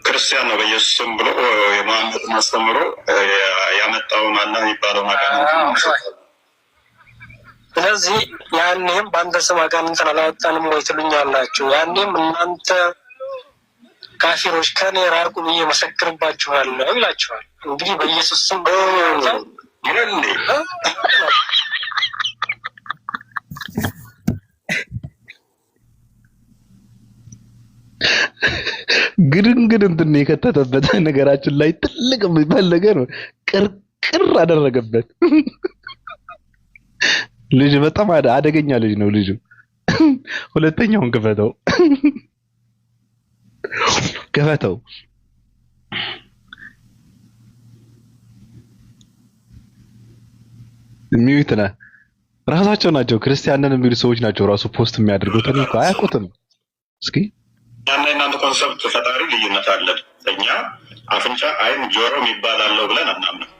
ክርስቲያን ነው። በኢየሱስ ስም ብሎ የመሐመድን አስተምሮ ያመጣውን አላህ የሚባለውን አጋንንት። ስለዚህ ያኔም በአንተ ስም አጋንንትን አላወጣንም ወይ ትሉኛላችሁ። ያኔም እናንተ ካፊሮች ከኔ ራቁ ብዬ መሰክርባችኋለሁ ይላችኋል። እንግዲህ በኢየሱስ ስም ግድንግድ እንትን የከተተበት ነገራችን ላይ ትልቅ የሚባል ነገር ነው። ቅርቅ ቅር አደረገበት። ልጅ በጣም አደገኛ ልጅ ነው ልጁ። ሁለተኛውን ክፈተው ሚዩት ነህ። ራሳቸው ናቸው ክርስቲያንን የሚሉ ሰዎች ናቸው ራሱ ፖስት የሚያደርጉት። እኔ እኮ አያውቁትም። እስኪ ያና እናንተ ኮንሰፕት ፈጣሪ ልዩነት አለን። እኛ አፍንጫ፣ አይን፣ ጆሮ የሚባል አለው ብለን አናምንም።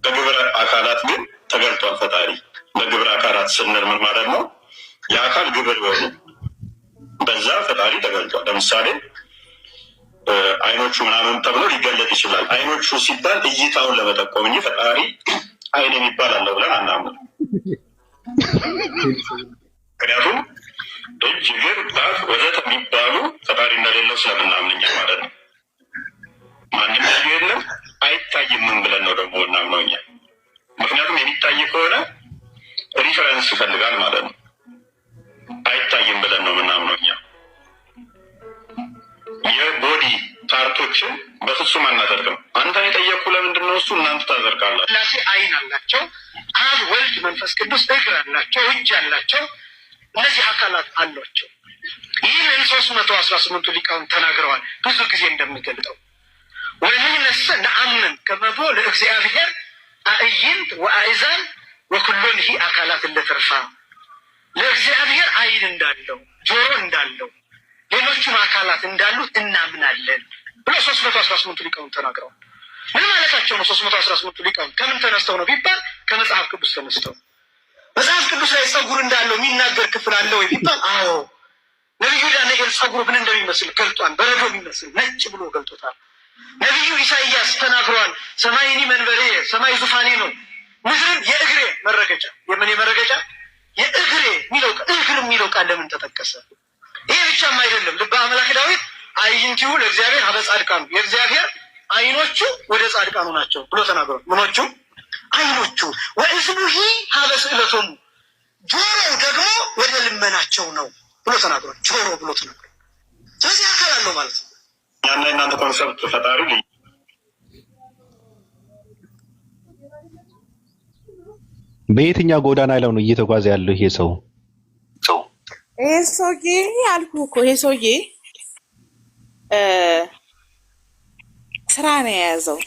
በግብረ አካላት ግን ተገልጧል ፈጣሪ። በግብረ አካላት ስንል ምን ማለት ነው? የአካል ግብር የሆኑ በዛ ፈጣሪ ተገልጧል። ለምሳሌ አይኖቹ ምናምን ተብሎ ሊገለጥ ይችላል። አይኖቹ ሲባል እይታውን ለመጠቆም እንጂ ፈጣሪ አይን የሚባል አለው ብለን አናምንም። ምክንያቱም እጅ፣ እግር፣ ጣት ወዘተ የሚባሉ ፈጣሪ እንደሌለው ስለምናምንኛ ማለት ነው። ማንም ልዩ የለም አይታይምም ብለን ነው ደግሞ እናምነው እኛ። ምክንያቱም የሚታይ ከሆነ ሪፈረንስ ይፈልጋል ማለት ነው። አይታይም ብለን ነው የምናምነው እኛ። የቦዲ ፓርቶችን በፍጹም አናደርግም። አንተን የጠየቅኩ ለምንድን ነው? እሱ እናንተ ታዘርቃላችሁ። ሥላሴ አይን አላቸው፣ አብ ወልድ መንፈስ ቅዱስ እግር አላቸው፣ እጅ አላቸው። እነዚህ አካላት አሏቸው። ይህንን 318ቱ ሊቃውንት ተናግረዋል። ብዙ ጊዜ እንደሚገልጠው ወንሕነሰ ነአምን ከመቦ ለእግዚአብሔር አዕይንት ወአእዛን ወኩሎንሂ አካላት እለትርፋ። ለእግዚአብሔር አይን እንዳለው ጆሮ እንዳለው ሌሎቹም አካላት እንዳሉት እናምናለን ብሎ 318ቱ ሊቃውንት ተናግረዋል። ምን ማለታቸው ነው? 318ቱ ሊቃውንት ከምን ተነስተው ነው ቢባል ከመጽሐፍ ቅዱስ ተነስተው። መጽሐፍ ቅዱስ ላይ ጸጉር እንዳለው የሚናገር ክፍል አለ ወይ ቢባል አዎ። ነቢዩ ዳንኤል ጸጉሩ ምን እንደሚመስል ገልጧል። በረዶ የሚመስል ነጭ ብሎ ገልጦታል። ነቢዩ ኢሳይያስ ተናግረዋል። ሰማይኒ መንበሬ፣ ሰማይ ዙፋኔ ነው፣ ምድርን የእግሬ መረገጫ። የምን መረገጫ? የእግሬ የሚለው ቃል ለምን ተጠቀሰ? ይሄ ብቻም አይደለም። ልበ አምላክ ዳዊት አዕይንቲሁ ለእግዚአብሔር ሀበ ጻድቃኑ፣ የእግዚአብሔር አይኖቹ ወደ ጻድቃኑ ናቸው ብሎ ተናግሯል። ምኖቹ? አይኖቹ። ወእዝኑሂ ሀበ ስእለቶሙ፣ ጆሮው ደግሞ ወደ ልመናቸው ነው ብሎ ተናግሯል። ጆሮ ብሎ ተናግሯል። ስለዚህ አካል አለው ማለት ነው። ያና እናንተ ኮንሰፕት ፈጣሪ በየትኛው ጎዳና ላይ ነው እየተጓዘ ያለው ይሄ ሰው? ይሄ ሰውዬ አልኩህ እኮ ይሄ ሰውዬ ስራ ነው የያዘው።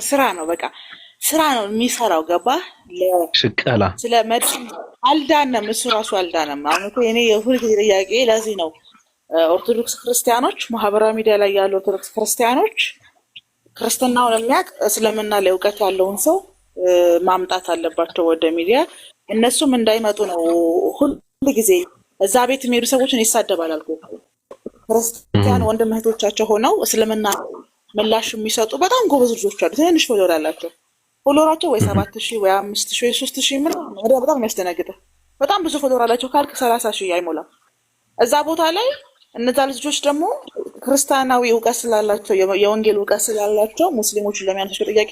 ስራ ነው በቃ ስራ ነው የሚሰራው። ገባ ሽቀላ ስለ መድን አልዳነም። እሱ ራሱ አልዳነም። አሁን እኮ እኔ የሁል ጊዜ ጥያቄ ለዚህ ነው ኦርቶዶክስ ክርስቲያኖች፣ ማህበራዊ ሚዲያ ላይ ያሉ ኦርቶዶክስ ክርስቲያኖች ክርስትናውን የሚያውቅ እስልምና ላይ እውቀት ያለውን ሰው ማምጣት አለባቸው ወደ ሚዲያ። እነሱም እንዳይመጡ ነው ሁል ጊዜ እዛ ቤት የሚሄዱ ሰዎችን ይሳደባል አልኩ። ክርስቲያን ወንድም እህቶቻቸው ሆነው እስልምና ምላሽ የሚሰጡ በጣም ጎበዝ ልጆች አሉ። ትንንሽ ፎሎወር አላቸው። ፎሎወራቸው ወይ 7,000 ወይ 5,000 ወይ 3,000 ምናምን በጣም የሚያስደነግጠው። በጣም ብዙ ፎሎወር አላቸው ካልክ 30,000 አይሞላም። እዛ ቦታ ላይ እነዛ ልጆች ደግሞ ክርስቲያናዊ እውቀት ስላላቸው የወንጌል እውቀት ስላላቸው ሙስሊሞችን ለሚያነሳቸው ጥያቄ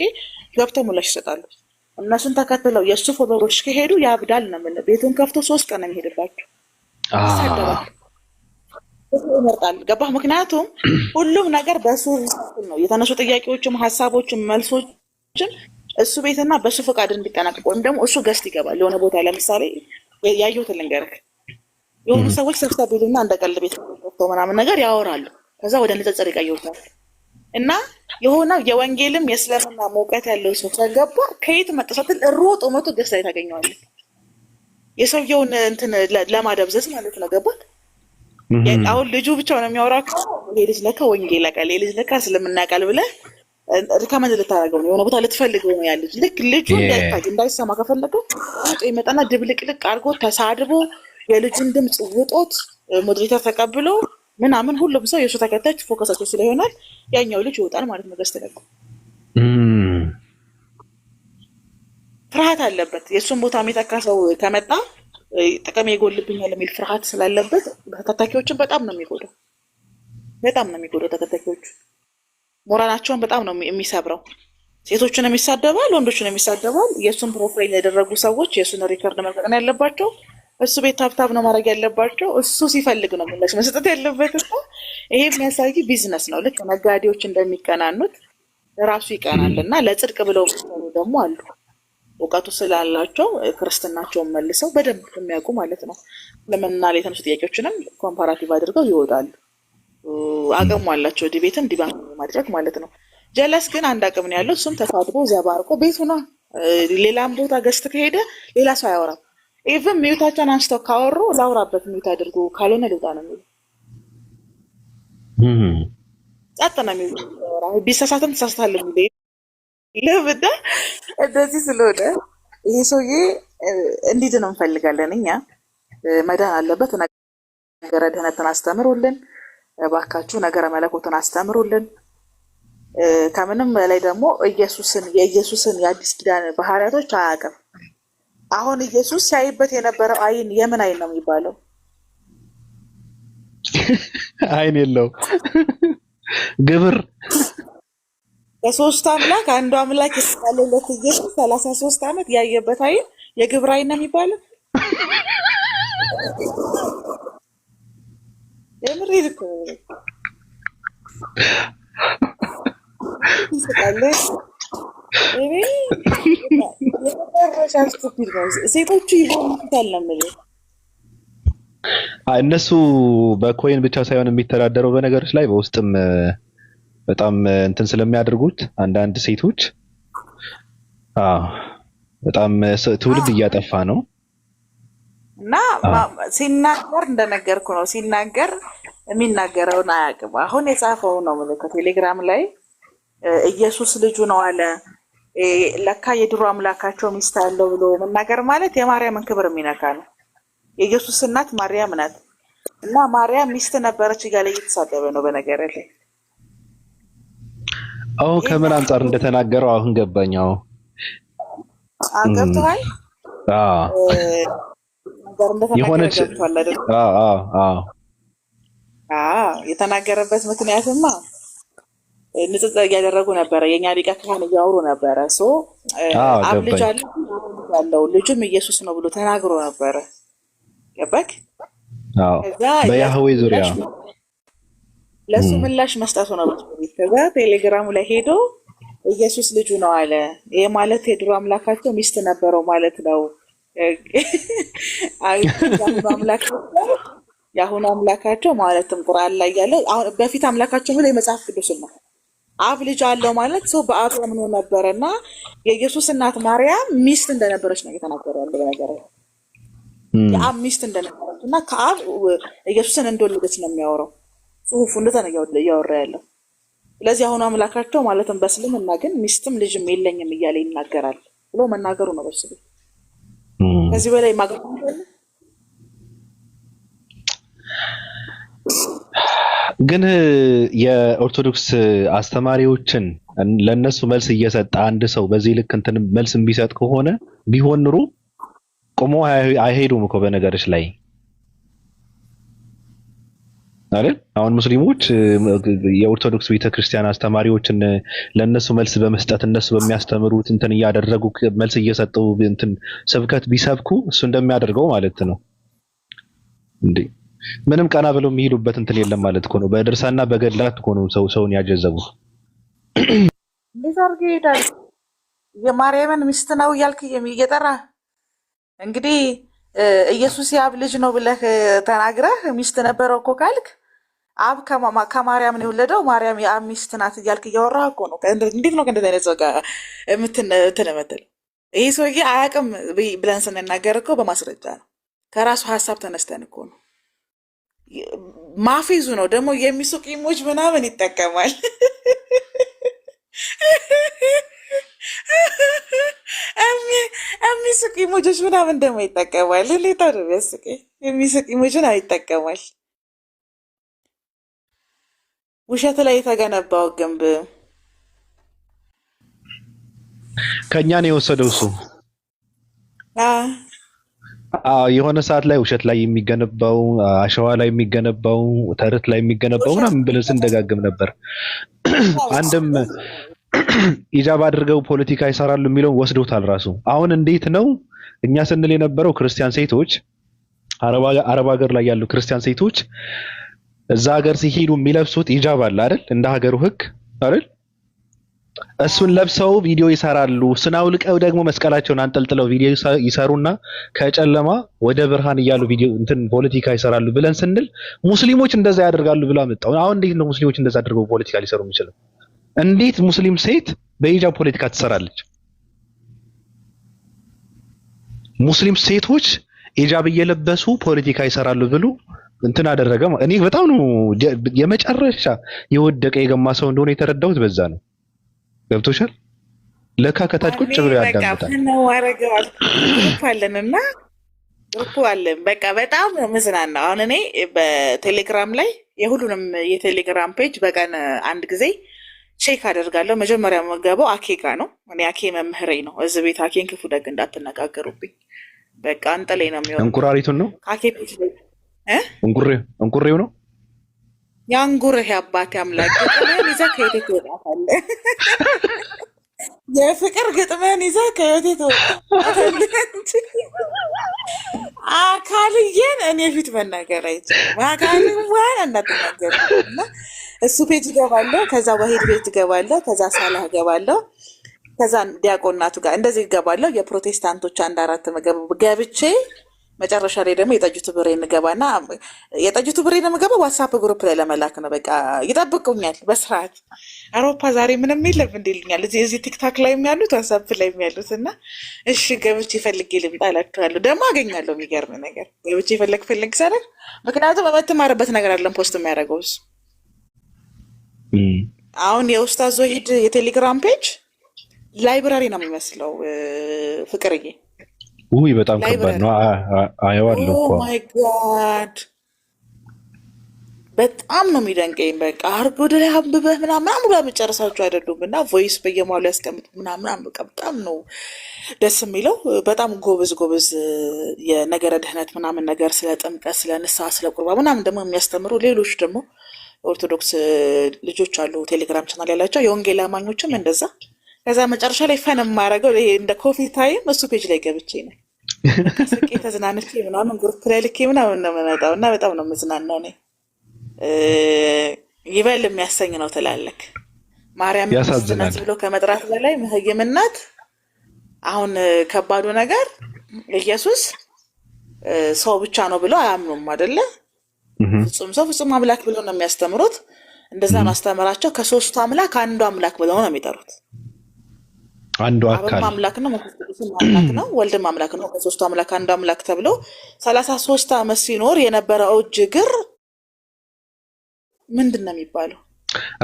ገብተው ምላሽ ይሰጣሉ። እነሱን ተከትለው የእሱ ፎሎወሮች ከሄዱ ያብዳል ነው የምልህ። ቤቱን ከፍቶ 3 ቀን ነው የሚሄድባቸው። ይሳደባል፣ ይመርጣል። ገባህ? ምክንያቱም ሁሉም ነገር በሱ ነው የተነሱ ጥያቄዎችም ሀሳቦችም መልሶችም እሱ ቤትና በሱ ፈቃድ እንዲጠናቀቅ ወይም ደግሞ እሱ ገስት ይገባል የሆነ ቦታ። ለምሳሌ ያየሁትን ልንገርህ። የሆኑ ሰዎች ሰብሰብ ይሉና እንደ ቀልድ ቤት ከፍተው ምናምን ነገር ያወራሉ። ከዛ ወደ ንጽጽር ይቀይሩታል። እና የሆነ የወንጌልም የእስልምና እውቀት ያለው ሰው ከገባ ከየት መጣ ስትል ሮጦ መቶ ገስት ላይ ታገኘዋለህ። የሰውየውን እንትን ለማደብዘዝ ማለት ነው። ገባት? አሁን ልጁ ብቻ ነው የሚያወራው። ይሄ ልጅ ለካ ወንጌል ያውቃል፣ ይሄ ልጅ ለካ እስልምና ያውቃል ብለህ ሪከመንድ ልታደርገው ነው። የሆነ ቦታ ልትፈልገው ነው። ያለች ልክ ልጁ እንዳይሰማ ከፈለገው ይመጣና ድብልቅልቅ አድርጎ ተሳድቦ የልጁን ድምፅ ውጦት ሞዴሬተር ተቀብሎ ምናምን ሁሉም ሰው የእሱ ተከታዮች ፎከሳቸው ስለሆናል ያኛው ልጅ ይወጣል ማለት ነው። ገስተለቁ ፍርሃት አለበት። የእሱን ቦታ የሚተካ ሰው ከመጣ ጥቅም ይጎልብኛል የሚል ፍርሃት ስላለበት ተከታዮችን በጣም ነው የሚጎዳው። ተከታዮቹ ሞራላቸውን በጣም ነው የሚሰብረው። ሴቶችን የሚሳደባል፣ ወንዶችን የሚሳደባል። የእሱን ፕሮፋይል ያደረጉ ሰዎች የእሱን ሪከርድ መልቀቅ ያለባቸው። እሱ ቤት ታብታብ ነው ማድረግ ያለባቸው። እሱ ሲፈልግ ነው ምላሽ መስጠት ያለበት። ይሄ የሚያሳይ ቢዝነስ ነው። ልክ ነጋዴዎች እንደሚቀናኑት ራሱ ይቀናልና ለጽድቅ ብለው ደግሞ አሉ እውቀቱ ስላላቸው ክርስትናቸውን መልሰው በደንብ የሚያውቁ ማለት ነው። ለምንና ላይ የተነሱ ጥያቄዎችንም ኮምፓራቲቭ አድርገው ይወጣሉ። አቅሙ አላቸው ዲቤትን ዲባን ማድረግ ማለት ነው። ጀለስ ግን አንድ አቅም ነው ያለው። እሱም ተሳድቦ ዘባርቆ ቤቱ ነው። ሌላም ቦታ ገስት ከሄደ ሌላ ሰው አያወራም። ኢቭን ሚዩታቸውን አንስተው ካወሩ ላውራበት ሚዩት አድርጎ ካልሆነ ልውጣ ነው የሚሉ ጸጥ ነው የሚሉ ቢሳሳትም ተሳስታለሁ የሚል ለብዳ እንደዚህ ስለሆነ ይሄ ሰውዬ እንዲድን እንፈልጋለን። እኛ መዳን አለበት። ነገረ ድህነትን አስተምሩልን እባካችሁ፣ ነገረ መለኮትን አስተምሩልን። ከምንም በላይ ደግሞ የኢየሱስን የአዲስ ኪዳን ባህሪያቶች አያውቅም። አሁን ኢየሱስ ሲያይበት የነበረው አይን የምን አይን ነው የሚባለው? አይን የለው ግብር ከሶስት አምላክ አንዱ አምላክ የተባለለት ኢየሱስ 33 ዓመት ያየበት አይን የግብር አይን ነው የሚባለው። የምር ይልኩ ይስቃል። ሴቶቹ ይሆኑታል ነው የምልህ። እነሱ በኮይን ብቻ ሳይሆን የሚተዳደረው በነገሮች ላይ በውስጥም በጣም እንትን ስለሚያደርጉት አንዳንድ ሴቶች በጣም ትውልድ እያጠፋ ነው። እና ሲናገር እንደነገርኩ ነው። ሲናገር የሚናገረውን አያውቅም። አሁን የጻፈው ነው ምልክት ቴሌግራም ላይ ኢየሱስ ልጁ ነው አለ። ለካ የድሮ አምላካቸው ሚስት አለው ብሎ መናገር ማለት የማርያምን ክብር የሚነካ ነው። የኢየሱስ እናት ማርያም ናት እና ማርያም ሚስት ነበረች እያለ እየተሳደበ ነው በነገር ላይ። ከምን አንጻር እንደተናገረው አሁን ገባኛው። ገብቶሃል? ነገር እንደተናገረ ገብቷል አይደል? የተናገረበት ምክንያትማ ንጽጽር እያደረጉ ነበረ። የኛ ሊቀ ካህን እያወሩ ነበረ። አብ ልጅ አለው ልጁም ኢየሱስ ነው ብሎ ተናግሮ ነበረ። ገባክ? በያህዌ ዙሪያ ለሱ ምላሽ መስጠቱ ነው። ከዛ ቴሌግራሙ ላይ ሄዶ ኢየሱስ ልጁ ነው አለ። ይሄ ማለት የድሮ አምላካቸው ሚስት ነበረው ማለት ነው። የአሁኑ አምላካቸው ማለትም ቁርአን ላይ ያለው በፊት አምላካቸው ብሎ የመጽሐፍ ቅዱስ ነው። አብ ልጅ አለው ማለት ሰው በአብ አምኖ ነበረና የኢየሱስ እናት ማርያም ሚስት እንደነበረች ነው የተናገረው። ያለው ነገር የአብ ሚስት እንደነበረች እና ከአብ ኢየሱስን እንደወለደች ነው የሚያወራው ጽሑፉ። እንደዛ ነው እያወራ ያለው። ስለዚህ አሁኑ አምላካቸው ማለትም በእስልምና ግን ሚስትም ልጅም የለኝም እያለ ይናገራል ብሎ መናገሩ ነው። በስሉ ከዚህ በላይ ማግኘት ግን የኦርቶዶክስ አስተማሪዎችን ለነሱ መልስ እየሰጠ አንድ ሰው በዚህ ልክ እንትን መልስ ቢሰጥ ከሆነ ቢሆን ኑሮ ቆሞ አይሄዱም እኮ በነገርሽ ላይ አይደል? አሁን ሙስሊሞች የኦርቶዶክስ ቤተክርስቲያን አስተማሪዎችን ለነሱ መልስ በመስጠት እነሱ በሚያስተምሩት እንትን እያደረጉ መልስ እየሰጡ እንትን ስብከት ቢሰብኩ እሱ እንደሚያደርገው ማለት ነው እንዴ? ምንም ቀና ብለው የሚሄዱበት እንትን የለም ማለት እኮ ነው። በድርሳና በገድላት እኮ ነው ሰውን ያጀዘቡ። እንዴት አድርገህ ይሄዳል? የማርያምን ሚስት ነው እያልክ እየጠራ እንግዲህ ኢየሱስ የአብ ልጅ ነው ብለህ ተናግረህ ሚስት ነበረው እኮ ካልክ አብ ከማርያም ነው የወለደው ማርያም የአብ ሚስት ናት እያልክ እያወራህ እኮ ነው። እንዴት ነው ከእንደዚህ አይነት ሰው ጋር የምትነመተል? ይሄ ሰውዬ አያውቅም ብለን ስንናገር እኮ በማስረጃ ነው። ከራሱ ሀሳብ ተነስተን እኮ ነው። ማፌዙ ነው ደግሞ የሚሱቅ ኢሞጅ ምናምን ይጠቀማል። የሚሱቅ ኢሞጆች ምናምን ደግሞ ይጠቀማል። ሌታ ነው የሚያስቀኝ። የሚሱቅ ኢሞጅን ይጠቀማል። ውሸት ላይ የተገነባው ግንብ ከኛ ነው የወሰደው እሱ። የሆነ ሰዓት ላይ ውሸት ላይ የሚገነባው አሸዋ ላይ የሚገነባው ተረት ላይ የሚገነባው ምናምን ብለን ስንደጋግም ነበር። አንድም ኢጃብ አድርገው ፖለቲካ ይሰራሉ የሚለውን ወስዶታል ራሱ። አሁን እንዴት ነው እኛ ስንል የነበረው ክርስቲያን ሴቶች አረብ ሀገር ላይ ያሉ ክርስቲያን ሴቶች እዛ ሀገር ሲሄዱ የሚለብሱት ኢጃብ አለ አይደል? እንደ ሀገሩ ህግ አይደል? እሱን ለብሰው ቪዲዮ ይሰራሉ። ስናውልቀው ደግሞ መስቀላቸውን አንጠልጥለው ቪዲዮ ይሰሩና ከጨለማ ወደ ብርሃን እያሉ ቪዲዮ እንትን ፖለቲካ ይሰራሉ ብለን ስንል ሙስሊሞች እንደዛ ያደርጋሉ ብላ መጣው። አሁን እንዴት ነው ሙስሊሞች እንደዛ አድርገው ፖለቲካ ሊሰሩ የሚችለው? እንዴት ሙስሊም ሴት በሂጃብ ፖለቲካ ትሰራለች? ሙስሊም ሴቶች ሂጃብ እየለበሱ ፖለቲካ ይሰራሉ ብሎ እንትን አደረገ። እኔ በጣም ነው የመጨረሻ የወደቀ የገማ ሰው እንደሆነ የተረዳሁት በዛ ነው። ገብቶሻል? ለካ ከታች ቁጭ ብሎ ያዳምጣል ነው አረጋል አለንና ግሩፕ አለን። በቃ በጣም ምዝናና። አሁን እኔ በቴሌግራም ላይ የሁሉንም የቴሌግራም ፔጅ በቀን አንድ ጊዜ ቼክ አደርጋለሁ። መጀመሪያ መገባው አኬ ጋ ነው። እኔ አኬ መምህሬ ነው። እዚህ ቤት አኬን ክፉ ደግ እንዳትነጋገሩብኝ። በቃ አንጠሌ ነው የሚሆነው። እንቁራሪቱን ነው አኬ ፔጅ ላይ እንቁሬው ነው ያንጉርህ አባቴ አምላክ ግጥምህን ይዘህ ከየቴ ትወጣታለህ? የፍቅር ግጥምህን ይዘህ ከየቴ ትወጣታለህ? አካልዬን እኔ ፊት መናገር አይቻልም። አካልዋን እንዳትናገር እና እሱ ፔጅ እገባለሁ። ከዛ ዋሂድ ቤት እገባለሁ። ከዛ ሳላህ እገባለሁ። ከዛ ዲያቆናቱ ጋር እንደዚህ እገባለሁ። የፕሮቴስታንቶች አንድ አራት ገብቼ መጨረሻ ላይ ደግሞ የጠጁት ብሬ እንገባና የጠጁት ብሬ ነው የምገባው ዋትሳፕ ግሩፕ ላይ ለመላክ ነው። በቃ ይጠብቁኛል በስርዓት። አውሮፓ ዛሬ ምንም የለም እንዲልኛል። እዚህ ቲክታክ ላይ ያሉት ዋትሳፕ ላይ ያሉት እና እሺ ገብቼ ፈልጌ ልምጣ እላቸዋለሁ። ደግሞ አገኛለሁ። የሚገርም ነገር ገብቼ ፈልግ ሰረግ ምክንያቱም የምትማርበት ነገር አለን ፖስት የሚያደርገው እሱ። አሁን የኡስታዝ ወሂድ የቴሌግራም ፔጅ ላይብራሪ ነው የሚመስለው ፍቅርዬ። ውይ በጣም ከባድ ነው። አየዋለሁ እኮ ማይ ጋድ በጣም ነው የሚደንቀኝ። በቃ አርጎ ወደ ላይ አንብበህ ምናምን ብላ መጨረሳቸው አይደሉም እና ቮይስ በየማሉ ያስቀምጡ ምናምን በቃ በጣም ነው ደስ የሚለው። በጣም ጎበዝ የነገረ ድህነት ምናምን ነገር ስለ ጥምቀት፣ ስለ ንስሐ፣ ስለ ቁርባ ምናምን ደግሞ የሚያስተምሩ ሌሎች ደግሞ ኦርቶዶክስ ልጆች አሉ ቴሌግራም ቻናል ያላቸው የወንጌል አማኞችም እንደዛ። ከዛ መጨረሻ ላይ ፈን የማያደርገው ይሄ እንደ ኮፊ ታይም እሱ ፔጅ ላይ ገብቼ ነው ስቄ ተዝናንቼ ምናምን ግሩፕ ላይ ልኬ ምናምን ነው የምመጣው እና በጣም ነው የምዝናናው። እኔ ይበል የሚያሰኝ ነው ትላለክ። ማርያም ያሳዝናል ብሎ ከመጥራት በላይ መህይምናት። አሁን ከባዱ ነገር ኢየሱስ ሰው ብቻ ነው ብሎ አያምኑም አይደለ? ፍጹም ሰው ፍጹም አምላክ ብሎ ነው የሚያስተምሩት። እንደዛ ነው አስተምራቸው። ከሶስቱ አምላክ አንዱ አምላክ ብለው ነው የሚጠሩት። አንዱ አካል አምላክ ነው፣ መንፈስ ቅዱስም አምላክ ነው፣ ወልድም አምላክ ነው። ከሶስቱ አምላክ አንዱ አምላክ ተብሎ 33 ዓመት ሲኖር የነበረው እጅግር ምንድን ነው የሚባለው?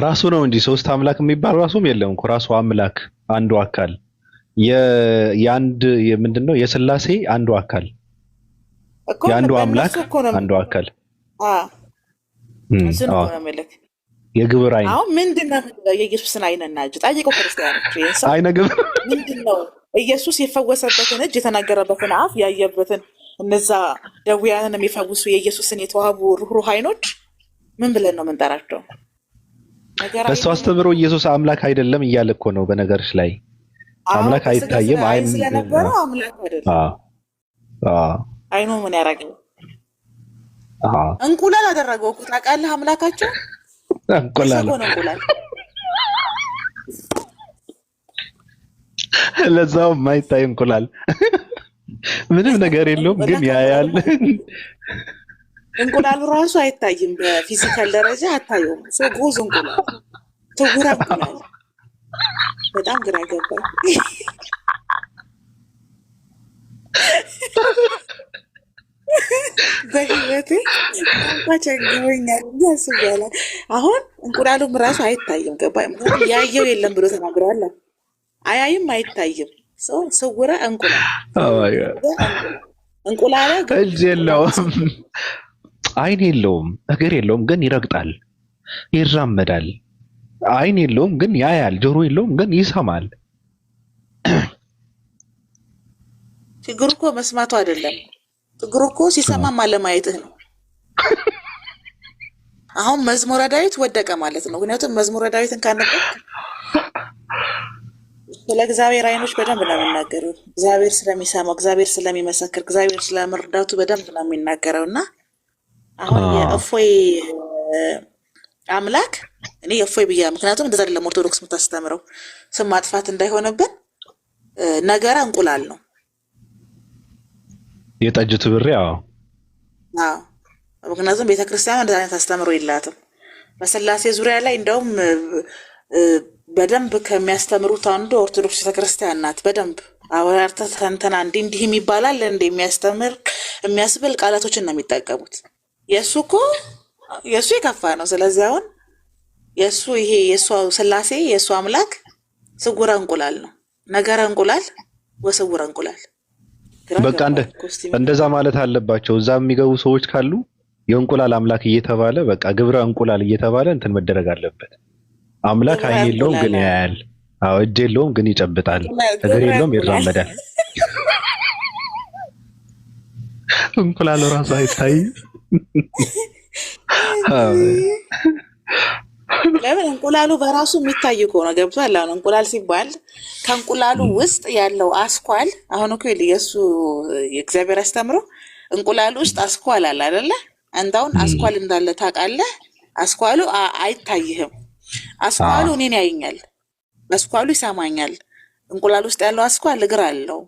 ራሱ ነው እንጂ ሶስት አምላክ የሚባል ራሱም የለም እኮ። ራሱ አምላክ አንዱ አካል የአንድ ምንድነው የሥላሴ አንዱ አካል የአንዱ አምላክ አንዱ አካል እሱ ነው የሚልክ የግብር አይን። አሁን ምንድነው የኢየሱስን አይንና እጅ ጠይቀው ክርስቲያኖች። አይነ ግብር ምንድነው? ኢየሱስ የፈወሰበትን እጅ የተናገረበትን አፍ ያየበትን እነዛ ደዌያንን የሚፈውሱ የኢየሱስን የተዋቡ ሩህሩህ አይኖች ምን ብለን ነው የምንጠራቸው? በሱ አስተምሮ ኢየሱስ አምላክ አይደለም እያለ እኮ ነው። በነገርሽ ላይ አምላክ አይታየም። አይን ስለነበረው አምላክ አይደለም። አይኑ ምን ያደርጋል? እንቁላል አደረገው እኮ ታውቃለህ። አምላካቸው እንቁላል ለዛው ማይታይ እንቁላል ምንም ነገር የለውም፣ ግን ያያል። እንቁላሉ ራሱ አይታይም፣ በፊዚካል ደረጃ አታየውም። ጎዝ እንቁላል ትጉራ እንቁላል በጣም ግራ ገባኝ። በህይወቴ ቸግሮኛል ያስባላ። አሁን እንቁላሉም ራሱ አይታይም። ገባ ያየው የለም ብሎ ተናግሯል። አያይም አይታይም። ሰው ስውረ እንቁላል እጅ የለውም፣ አይን የለውም፣ እግር የለውም፣ ግን ይረግጣል፣ ይራመዳል። አይን የለውም ግን ያያል፣ ጆሮ የለውም ግን ይሰማል። ችግሩ እኮ መስማቱ አይደለም፣ ችግሩ እኮ ሲሰማም አለማየትህ ነው። አሁን መዝሙረ ዳዊት ወደቀ ማለት ነው። ምክንያቱም መዝሙረ ዳዊትን ካነበብክ ስለ እግዚአብሔር አይኖች በደንብ ነው የሚናገረው። እግዚአብሔር ስለሚሰማው፣ እግዚአብሔር ስለሚመሰክር፣ እግዚአብሔር ስለመርዳቱ በደንብ ነው የሚናገረው። እና አሁን የእፎይ አምላክ እኔ እፎይ ብያ፣ ምክንያቱም እንደዛ አይደለም ኦርቶዶክስ የምታስተምረው ስም ማጥፋት እንዳይሆንብን ነገረ እንቁላል ነው። የጠጅቱ ብሬ አዎ ምክንያቱም ቤተክርስቲያን እንደዛ አይነት አስተምሮ የላትም። በስላሴ ዙሪያ ላይ እንደውም በደንብ ከሚያስተምሩት አንዱ ኦርቶዶክስ ቤተክርስቲያን ናት። በደንብ አወራርተ ተንተና እንዲህ የሚባላል የሚያስተምር የሚያስብል ቃላቶችን ነው የሚጠቀሙት። የሱ የከፋ ነው። ስለዚህ አሁን የሱ ስላሴ የሱ አምላክ ስውረ እንቁላል ነው። ነገረ እንቁላል ወስውረ እንቁላል። በቃ እንደዛ ማለት አለባቸው። እዛ የሚገቡ ሰዎች ካሉ የእንቁላል አምላክ እየተባለ በቃ ግብረ እንቁላል እየተባለ እንትን መደረግ አለበት። አምላክ አይን የለውም ግን ያያል፣ እጅ የለውም ግን ይጨብጣል፣ እግር የለውም ይራመዳል። እንቁላል ራሱ አይታይም። ለምን እንቁላሉ በራሱ የሚታይ ከሆነ ገብቷል። አሁን እንቁላል ሲባል ከእንቁላሉ ውስጥ ያለው አስኳል አሁን እኮ የሱ የእግዚአብሔር አስተምሮ እንቁላሉ ውስጥ አስኳል አለ አይደለ? አንዳውን አስኳል እንዳለ ታውቃለህ። አስኳሉ አይታይህም። አስኳሉ እኔን ያየኛል፣ አስኳሉ ይሰማኛል። እንቁላል ውስጥ ያለው አስኳል እግር አለው፣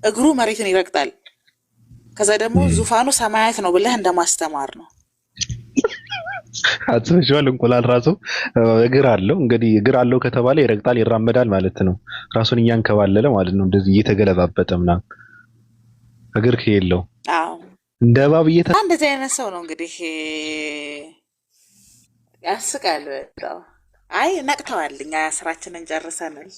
እግሩ መሬትን ይረግጣል። ከዛ ደግሞ ዙፋኑ ሰማያት ነው ብለህ እንደማስተማር ነው። አጽፈሻል። እንቁላል ራሱ እግር አለው። እንግዲህ እግር አለው ከተባለ ይረግጣል፣ ይራመዳል ማለት ነው። ራሱን እያንከባለለ ማለት ነው። እንደዚህ እየተገለባበጠ ምናምን እግር ከሌለው እንደ እባብ እንደዚህ አይነት ሰው ነው እንግዲህ። ያስቃል በጣም። አይ ነቅተዋል። እኛ ስራችንን ጨርሰናል።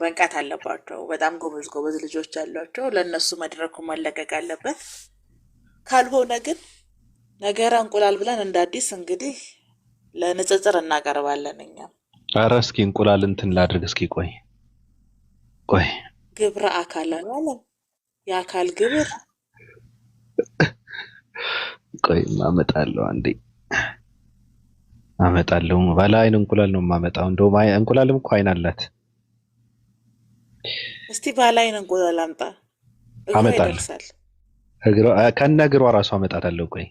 መንቃት አለባቸው። በጣም ጎበዝ ልጆች አሏቸው። ለእነሱ መድረኩ መለቀቅ አለበት። ካልሆነ ግን ነገረ እንቁላል ብለን እንደ አዲስ እንግዲህ ለንጽጽር እናቀርባለን። እኛም ኧረ እስኪ እንቁላል እንትን ላድርግ እስኪ ቆይ ግብረ አካል አለ የአካል ግብር ቆይ ማመጣለሁ አንዴ አመጣለሁ። ባለ አይን እንቁላል ነው ማመጣው። እንደውም እንቁላልም እኮ አይን አላት። እስቲ ባለ አይን እንቁላል አምጣ። አመጣለሁ። ከነ እግሯ ራሱ አመጣታለሁ። ቆይ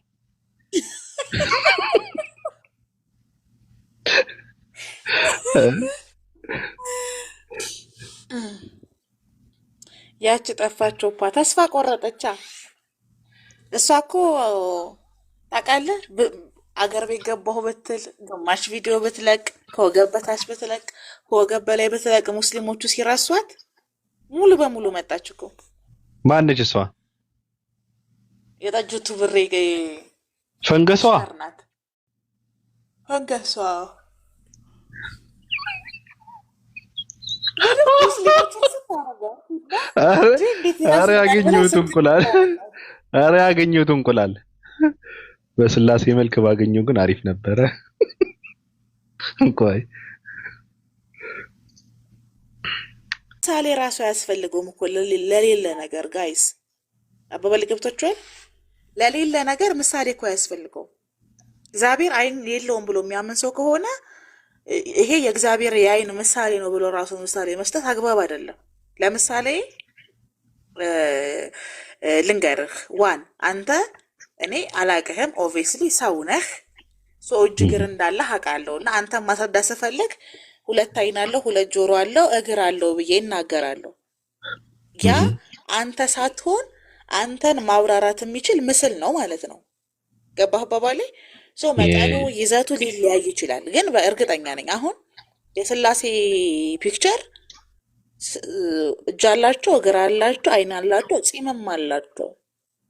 ያቺ ጠፋቸው ፓ ተስፋ ቆረጠቻ። እሷ እኮ ታውቃለህ አገር ቤት ገባሁ ብትል ግማሽ ቪዲዮ ብትለቅ ከወገብ በታች ብትለቅ ከወገብ በላይ ብትለቅ ሙስሊሞቹ ሲረሷት ሙሉ በሙሉ መጣች እኮ። ማነች እሷ? የጠጅቱ ብሬ ፈንገሷ ናት። ፈንገሷ ኧረ ያገኘሁት እንቁላል በስላሴ መልክ ባገኘው ግን አሪፍ ነበረ። እንኳን ምሳሌ ራሱ አያስፈልገውም እኮ ለሌለ ነገር ጋይስ፣ አባባል ገብቷችኋል? ለሌለ ነገር ምሳሌ እኮ አያስፈልገውም። እግዚአብሔር አይን የለውም ብሎ የሚያምን ሰው ከሆነ ይሄ የእግዚአብሔር የአይን ምሳሌ ነው ብሎ ራሱ ምሳሌ መስጠት አግባብ አይደለም። ለምሳሌ ልንገርህ፣ አንተ እኔ አላቅህም፣ ኦብቪየስሊ ሰው ነህ። ሰው እጅ እግር እንዳለ አውቃለሁ እና አንተን ማስረዳት ስፈልግ 2 አይን አለው 2 ጆሮ አለው እግር አለው ብዬ እናገራለሁ። ያ አንተ ሳትሆን አንተን ማብራራት የሚችል ምስል ነው ማለት ነው። ገባህ አባባሌ? ሰው መጠኑ ይዘቱ ሊለያይ ይችላል፣ ግን በእርግጠኛ ነኝ አሁን የስላሴ ፒክቸር እጅ አላቸው እግር አላቸው አይን አላቸው ፂምም አላቸው።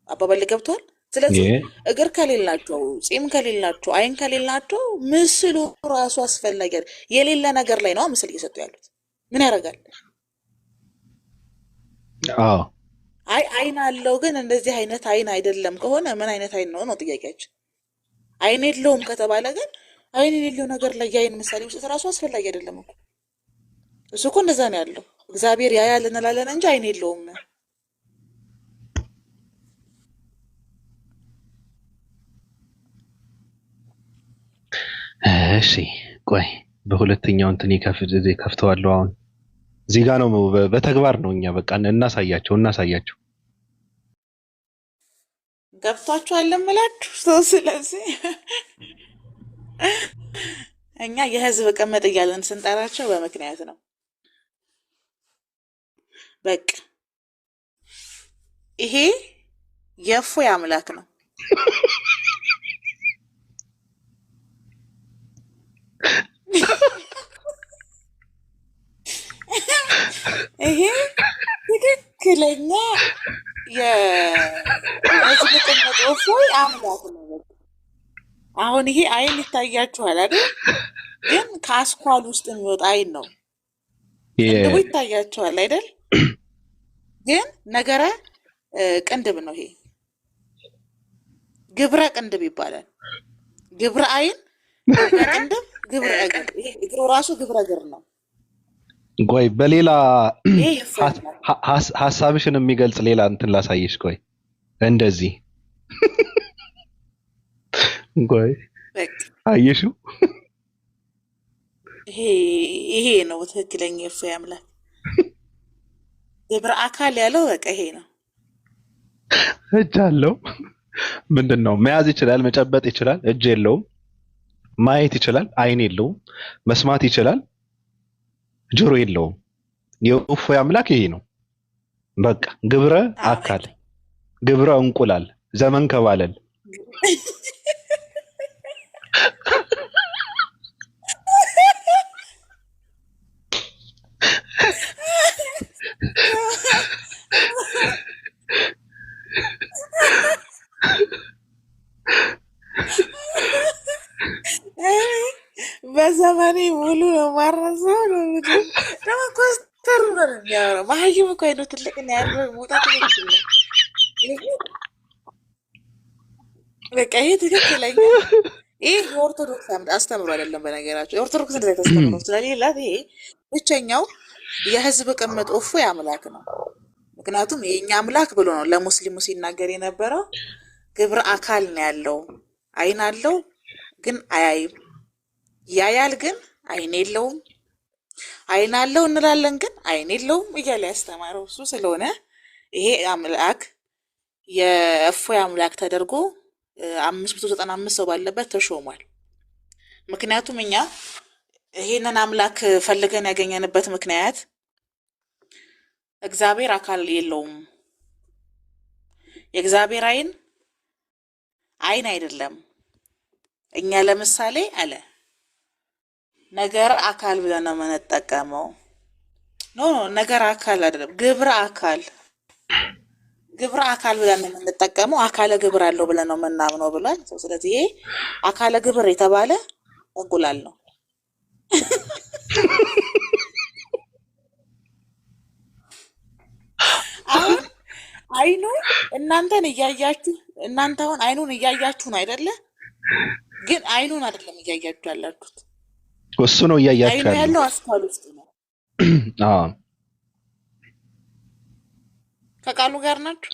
አባባሌ ገብቷል? ስለዚህ እግር ከሌላቸው ፂም ከሌላቸው አይን ከሌላቸው ምስሉ ራሱ አስፈላጊ የሌለ ነገር ላይ ነው ምስል እየሰጡ ያሉት። ምን ያደርጋል? አይ አይን አለው ግን እንደዚህ አይነት አይን አይደለም ከሆነ ምን አይነት አይን ነው ነው ጥያቄያችን። አይን የለውም ከተባለ ግን አይን የሌለው ነገር ላይ የአይን ምሳሌ መስጠት ራሱ አስፈላጊ አይደለም እኮ። እሱ እኮ እንደዛ ነው ያለው። እግዚአብሔር ያያል እንላለን እንጂ አይን የለውም። እሺ ቆይ በሁለተኛው እንትን ከፍተዋለሁ። አሁን እዚህ ጋር ነው በተግባር ነው። እኛ በቃ እናሳያቸው ገብቷችኋል እምላችሁ። ስለዚህ እኛ የህዝብ ቅምጥ እያለን ስንጠራቸው በምክንያት ነው። በቃ ይሄ የእፎይ አምላክ ነው። ይሄ ትክክለኛ የህዝብ ቅምጥ እፎይ አምላክ ነው። አሁን ይሄ አይን ይታያችኋል አይደል? ግን ከአስኳል ውስጥ የሚወጣ አይን ነው። ቅንድቡ ይታያችኋል አይደል? ግን ነገረ ቅንድብ ነው። ይሄ ግብረ ቅንድብ ይባላል። ግብረ አይን፣ ግብረ ቅንድብ፣ ግብረ እግር። ይሄ እግሩ ራሱ ግብረ እግር ነው። ቆይ በሌላ ይሄ የእፎይ አምላክ ሀሳብሽን የሚገልጽ ሌላ እንትን ላሳይሽ። ቆይ እንደዚህ ቆይ በቃ አየሽው? ይሄ ነው ትክክለኛ የእፎይ አምላክ። ግብረ አካል ያለው በቃ ይሄ ነው። እጅ አለው። ምንድን ነው መያዝ ይችላል፣ መጨበጥ ይችላል። እጅ የለውም። ማየት ይችላል፣ አይን የለውም። መስማት ይችላል፣ ጆሮ የለውም። የእፎይ አምላክ ይሄ ነው። በቃ ግብረ አካል፣ ግብረ እንቁላል፣ ዘመን ከባለል በዘመኔ ሙሉ ነው ማረሳው ነው። ደግሞ ኮስተር ነው የሚያወራው። መሀይም እኮ አይነው ትልቅ ነው ያለው መውጣት ነው። በቃ ይሄ ትክክለኛ ይሄ የኦርቶዶክስ አስተምሮ አይደለም። በነገራቸው የኦርቶዶክስ እንደዛ ተስተምሮ ስለሌላት ይሄ ብቸኛው የህዝብ ቅምጥ እፎይ አምላክ ነው። ምክንያቱም የኛ አምላክ ብሎ ነው ለሙስሊሙ ሲናገር የነበረው። ግብረ አካል ነው ያለው። አይን አለው ግን አያይም። ያያል ግን አይን የለውም። አይን አለው እንላለን ግን አይን የለውም እያለ ያስተማረው እሱ ስለሆነ ይሄ አምላክ የእፎይ አምላክ ተደርጎ 595 ሰው ባለበት ተሾሟል። ምክንያቱም እኛ ይሄንን አምላክ ፈልገን ያገኘንበት ምክንያት እግዚአብሔር አካል የለውም። የእግዚአብሔር አይን አይደለም። እኛ ለምሳሌ አለ ነገር አካል ብለን ነው የምንጠቀመው። ኖ ነገር አካል አይደለም፣ ግብረ አካል ብለን ነው የምንጠቀመው። አካለ ግብር አለው ብለን ነው የምናምነው ብሏል። ስለዚህ ይሄ አካለ ግብር የተባለ እንቁላል ነው። አሁን አይኑ እናንተን እያያችሁ እናንተ አሁን አይኑን እያያችሁ ነው አይደለ? ግን አይኑን አይደለም እያያችሁ ያላችሁት። እሱ ነው እያያችሁ አይኑ ያለው አስኳል ውስጥ ነው። አዎ ከቃሉ ጋር ናችሁ።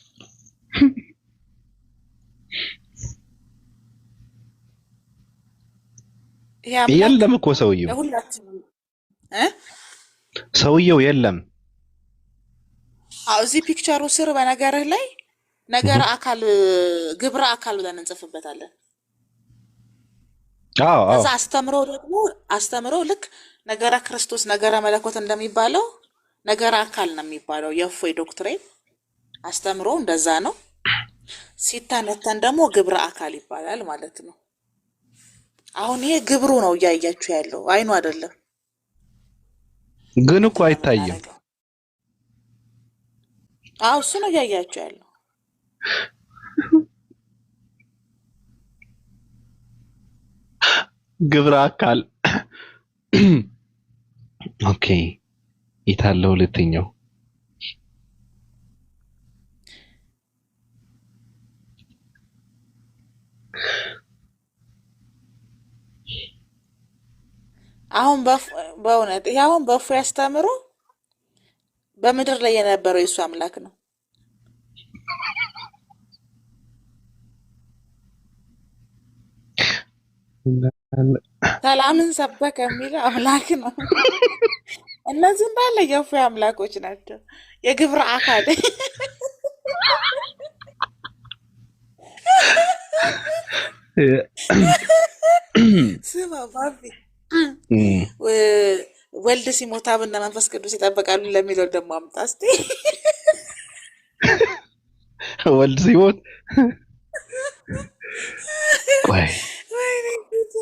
የለም እኮ ሰውየው ለሁላችንም ሰውየው የለም። እዚህ ፒክቸሩ ስር በነገርህ ላይ ነገር አካል ግብረ አካል ብለን እንጽፍበታለን። ከዛ አስተምሮ ልክ ነገረ ክርስቶስ ነገረ መለኮት እንደሚባለው ነገረ አካል ነው የሚባለው። የእፎይ ዶክትሬን አስተምሮ እንደዛ ነው። ሲተነተን ደግሞ ግብረ አካል ይባላል ማለት ነው። አሁን ይሄ ግብሩ ነው እያያችሁ ያለው፣ አይኑ አይደለም። ግን እኮ አይታይም። አዎ እሱ ነው እያያችሁ ያለው። ግብረ አካል ኦኬ። የታለው ሁለተኛው? አሁን በእውነት ይሄ አሁን በእፎይ ያስተምሩ በምድር ላይ የነበረው የእሱ አምላክ ነው። ሰላምን ሰበከ የሚለው አምላክ ነው። እነዚህ እንዳለ የእፎይ አምላኮች ናቸው። የግብረ አካል ስማ ባቢ ወልድ ሲሞት አብና መንፈስ ቅዱስ ይጠበቃሉ ለሚለው ደግሞ አምጣ እስቲ። ወልድ ሲሞት ቆይ ወይኔ ጌታ።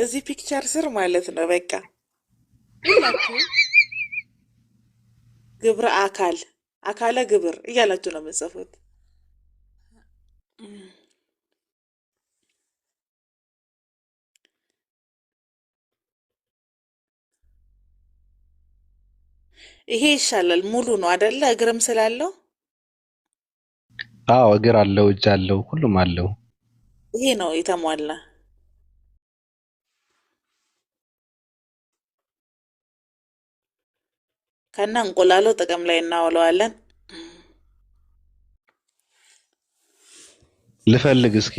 እዚህ ፒክቸር ስር ማለት ነው በቃ ሁላችሁ ግብረ አካል አካለ ግብር እያላችሁ ነው የምጽፉት። ይሄ ይሻላል። ሙሉ ነው አይደለ? እግርም ስላለው አዎ እግር አለው እጅ አለው ሁሉም አለው። ይሄ ነው የተሟላ። ከና እንቁላሉ ጥቅም ላይ እናውለዋለን። ልፈልግ እስኪ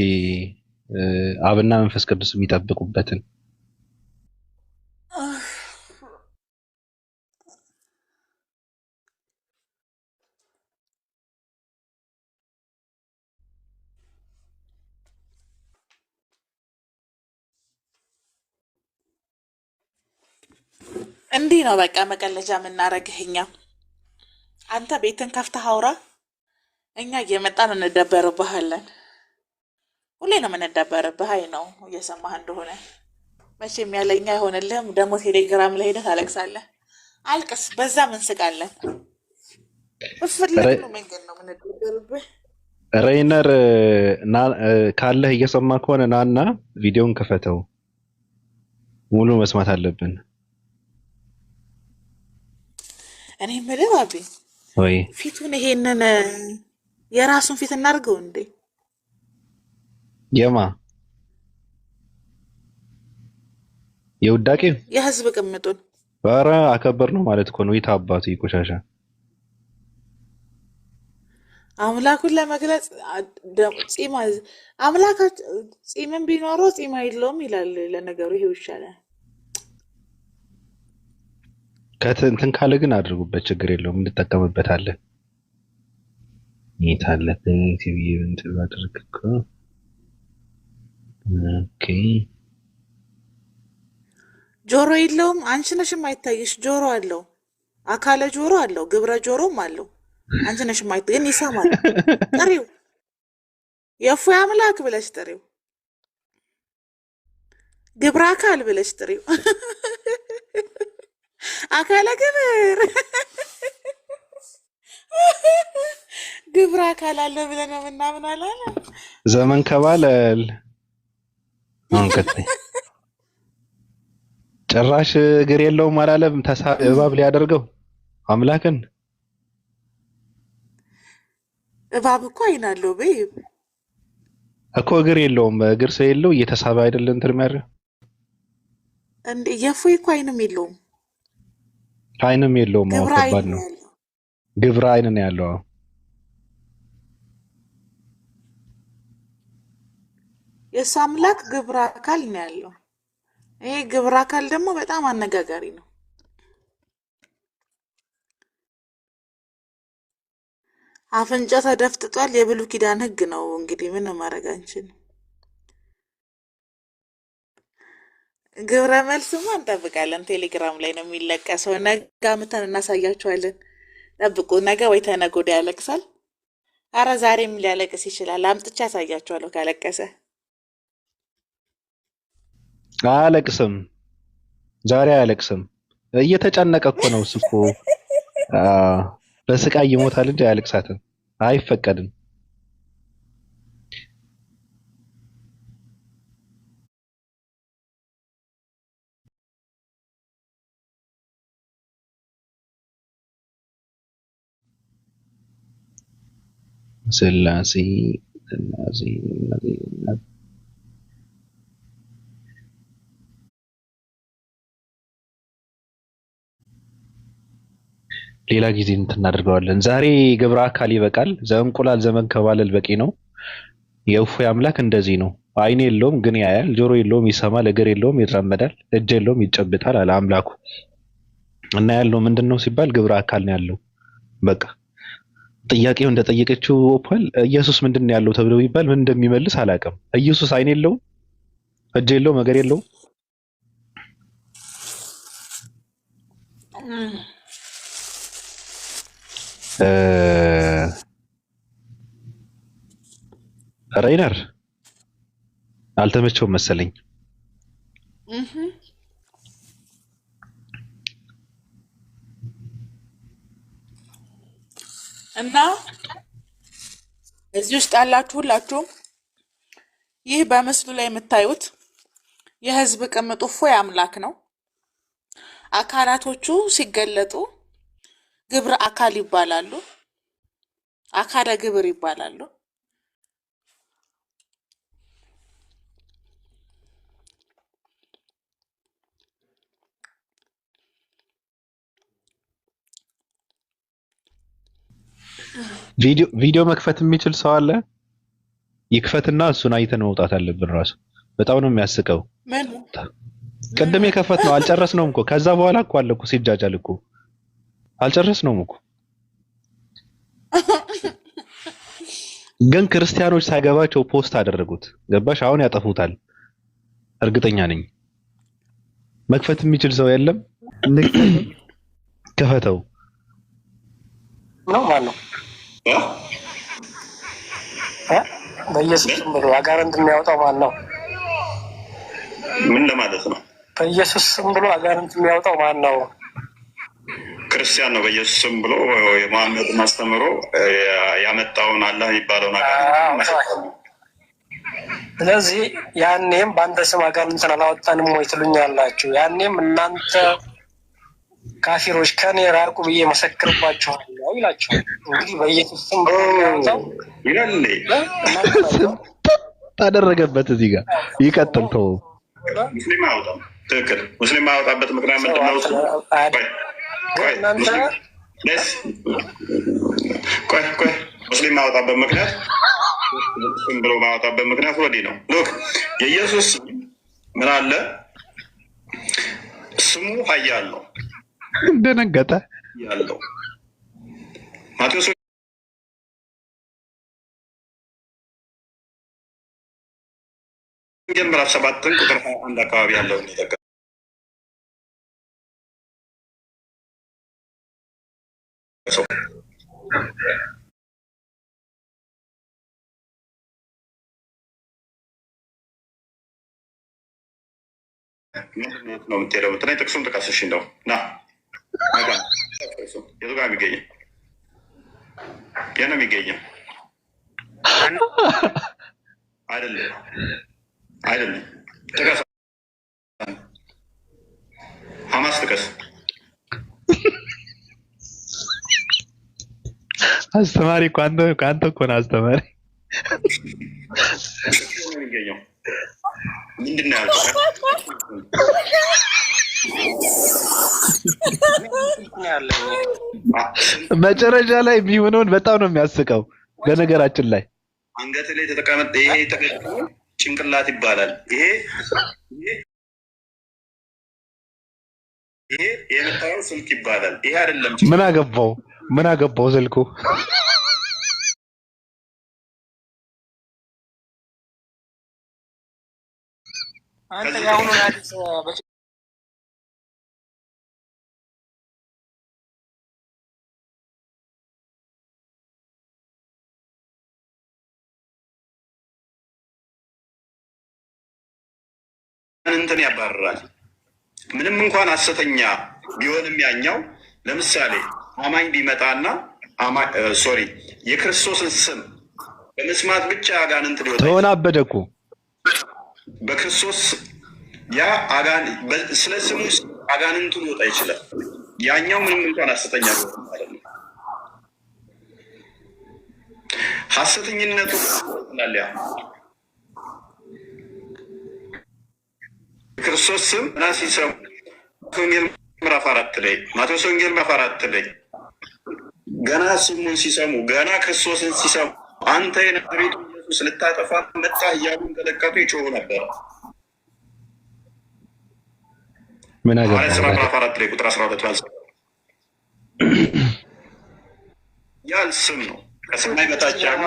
አብና መንፈስ ቅዱስ የሚጠብቁበትን እንዲህ ነው በቃ መቀለጃ የምናረግህ እኛ። አንተ ቤትን ከፍተህ አውራ፣ እኛ እየመጣን እንደበርብሃለን። ሁሌ ነው የምንደበርብህ። አይ ነው እየሰማህ እንደሆነ መቼም ያለኛ አይሆንልህም። ደግሞ ቴሌግራም ላይ ሄደህ ታለቅሳለህ። አልቅስ፣ በዛ እንስቃለን። በፈለግነው መንገድ ነው የምንደበርብህ። ሬይነር ካለህ እየሰማ ከሆነ ናና ቪዲዮን ክፈተው፣ ሙሉ መስማት አለብን። እኔ የምልህ ባቢ ወይ ፊቱን ይሄንን የራሱን ፊት እናድርገው እንዴ? የማ የውዳቄው የህዝብ ቅምጡን ኧረ አከበር ነው ማለት እኮ ነው። ይታባቱ ይቆሻሻ አምላኩን ለመግለጽ ጺማ አምላካች ጺምን ቢኖረው ጺማ የለውም ይላል። ለነገሩ ይሄው ይሻላል። ከእንትን ካለ ግን አድርጉበት፣ ችግር የለውም እንጠቀምበታለን። ይታለ ቲቪ እንትን አድርግ እኮ ኦኬ። ጆሮ የለውም። አንቺ ነሽ የማይታይሽ። ጆሮ አለው፣ አካለ ጆሮ አለው፣ ግብረ ጆሮም አለው። አንቺ ነሽ የማይታይ ግን ይሰማል። ጥሪው የእፎይ አምላክ ብለሽ ጥሪው፣ ግብረ አካል ብለሽ ጥሪው። አካለ ግብር ግብረ አካል አለ ብለን ነው ምናምን አላለ ዘመን ከባለል አንከተ ጭራሽ እግር የለውም አላለም። እባብ ሊያደርገው አምላክን እባብ እኮ አይን አለው ቤብ እኮ እግር የለውም። እግር ስለሌለው እየተሳበ አይደለም እንትን የሚያደርገው እንዴ? የእፎይ እኮ አይንም የለውም። አይንም የለውም። ግብረ ከባድ አይን ነው። ነው ያለው። ግብረ አይን ነው ያለው። የእሱ አምላክ ግብረ አካል ነው ያለው። ይሄ ግብረ አካል ደግሞ በጣም አነጋጋሪ ነው። አፍንጫ ተደፍጥጧል። የብሉይ ኪዳን ሕግ ነው እንግዲህ ምን ማድረግ አንችልም። ግብረ መልስማ እንጠብቃለን። ቴሌግራም ላይ ነው የሚለቀሰው። ነገ አምተን እናሳያችኋለን። ጠብቁ። ነገ ወይ ተነገ ወዲያ ያለቅሳል። አረ ዛሬም ሊያለቅስ ይችላል። አምጥቻ ያሳያችኋለሁ ካለቀሰ። አያለቅስም፣ ዛሬ አያለቅስም። እየተጨነቀ እኮ ነው እሱ እኮ በስቃይ ይሞታል እንጂ አያለቅሳትም። አይፈቀድም። ስላሴ ሌላ ጊዜ እንትን እናደርገዋለን። ዛሬ ግብረ አካል ይበቃል። ዘእንቁላል ዘመን ከባለል በቂ ነው። የእፎይ አምላክ እንደዚህ ነው። አይን የለውም ግን ያያል፣ ጆሮ የለውም ይሰማል፣ እግር የለውም ይራመዳል፣ እጅ የለውም ይጨብጣል አለ አምላኩ። እና ያለው ምንድን ነው ሲባል ግብረ አካል ነው ያለው። በቃ ጥያቄው እንደጠየቀችው ኦፓል ኢየሱስ ምንድን ነው ያለው ተብሎ ቢባል ምን እንደሚመልስ አላውቅም። ኢየሱስ አይን የለውም፣ እጅ የለውም፣ ነገር የለውም። ሬይነር አልተመቸውም መሰለኝ። እና እዚህ ውስጥ ያላችሁ ሁላችሁም ይህ በምስሉ ላይ የምታዩት የህዝብ ቅምጡ እፎይ አምላክ ነው። አካላቶቹ ሲገለጡ ግብረ አካል ይባላሉ፣ አካለ ግብር ይባላሉ። ቪዲዮ መክፈት የሚችል ሰው አለ? ይክፈትና እሱን አይተን መውጣት አለብን። ራሱ በጣም ነው የሚያስቀው። ምን ቅድም የከፈት ነው አልጨረስነውም እኮ። ከዛ በኋላ እኮ አለ እኮ ሲጃጃል እኮ አልጨረስነውም እኮ። ግን ክርስቲያኖች ሳይገባቸው ፖስት አደረጉት። ገባሽ? አሁን ያጠፉታል እርግጠኛ ነኝ። መክፈት የሚችል ሰው የለም? ከፈተው ነው ማለት ነው። በኢየሱስ ስም ብሎ አጋንንት የሚያወጣው ማን ነው? ምን ለማለት ነው? በኢየሱስ ስም ብሎ አጋንንት የሚያወጣው ማን ነው? ክርስቲያን ነው። በኢየሱስ ስም ብሎ የመሐመድን አስተምሮ ያመጣውን አላህ የሚባለውን አጋንንት። ስለዚህ ያኔም በአንተ ስም አጋንንትን አላወጣንም ወይ ትሉኛላችሁ? ያኔም እናንተ ካፊሮች ከኔ ራቁ ብዬ መሰክርባችኋለሁ ይላችኋል። እንግዲህ በኢየሱስ ስም ይላል ታደረገበት እዚህ ጋር ይቀጥል። ተው ሙስሊም አያወጣም። ትክክል። ሙስሊም አያወጣበት ምክንያት ምንድን ነው? ቆይ ሙስሊም ማወጣበት ምክንያት ስም ብሎ ማወጣበት ምክንያት ወዲህ ነው። ሉክ የኢየሱስ ምን አለ? ስሙ ኃያል ነው። እንደነገጠ ያለው ማቴዎስ ወንጌል ምዕራፍ 7 ቁጥር 21 አካባቢ ያለው እንደተቀበለ ነው የምትሄደው ምትለኝ? ጥቅሱን ጥቀስሽ እንደው ና የቱ ጋር የሚገኘው? የት ነው የሚገኘው? አይደለም ጥቀስ። ሐማስ ጥቀስ። አስተማሪ እኮ አንተ እኮ ነህ አስተማሪ። የሚገኘው ምንድን ነው ያልኩት? መጨረሻ ላይ የሚሆነውን በጣም ነው የሚያስቀው። በነገራችን ላይ አንገት ላይ ተቀመጥ። ይሄ ተቀመጥ ጭንቅላት ይባላል። ይሄ የምታየው ስልክ ይባላል። ይሄ አይደለም። ምን አገባው ስልኩ? አንተ ያሁኑ እንትን ያባርራል። ምንም እንኳን ሐሰተኛ ቢሆንም ያኛው ለምሳሌ አማኝ ቢመጣና የክርስቶስን ስም በመስማት ብቻ አጋንንት ሊወጣ ተወናበደ እኮ በክርስቶስ ያ ስለ ስሙ አጋንንቱ ሊወጣ ይችላል። ያኛው ምንም እንኳን ሐሰተኛ ቢሆንም ማለት ነው። ሐሰተኝነቱ ላሊያ ክርስቶስ ስም እና ሲሰሙ ወንጌል ምዕራፍ 4 ላይ ማቴዎስ ወንጌል ምዕራፍ 4 ላይ ገና ስሙን ሲሰሙ ገና ክርስቶስን ሲሰሙ አንተ የናዝሬቱ ኢየሱስ ልታጠፋ መጣህ እያሉ እንቀጠቀጡ ይጮሁ ነበር። ምን አገባህ? ምዕራፍ 4 ላይ ቁጥር 12 ያል ስም ነው። ከሰማይ በታች ያለ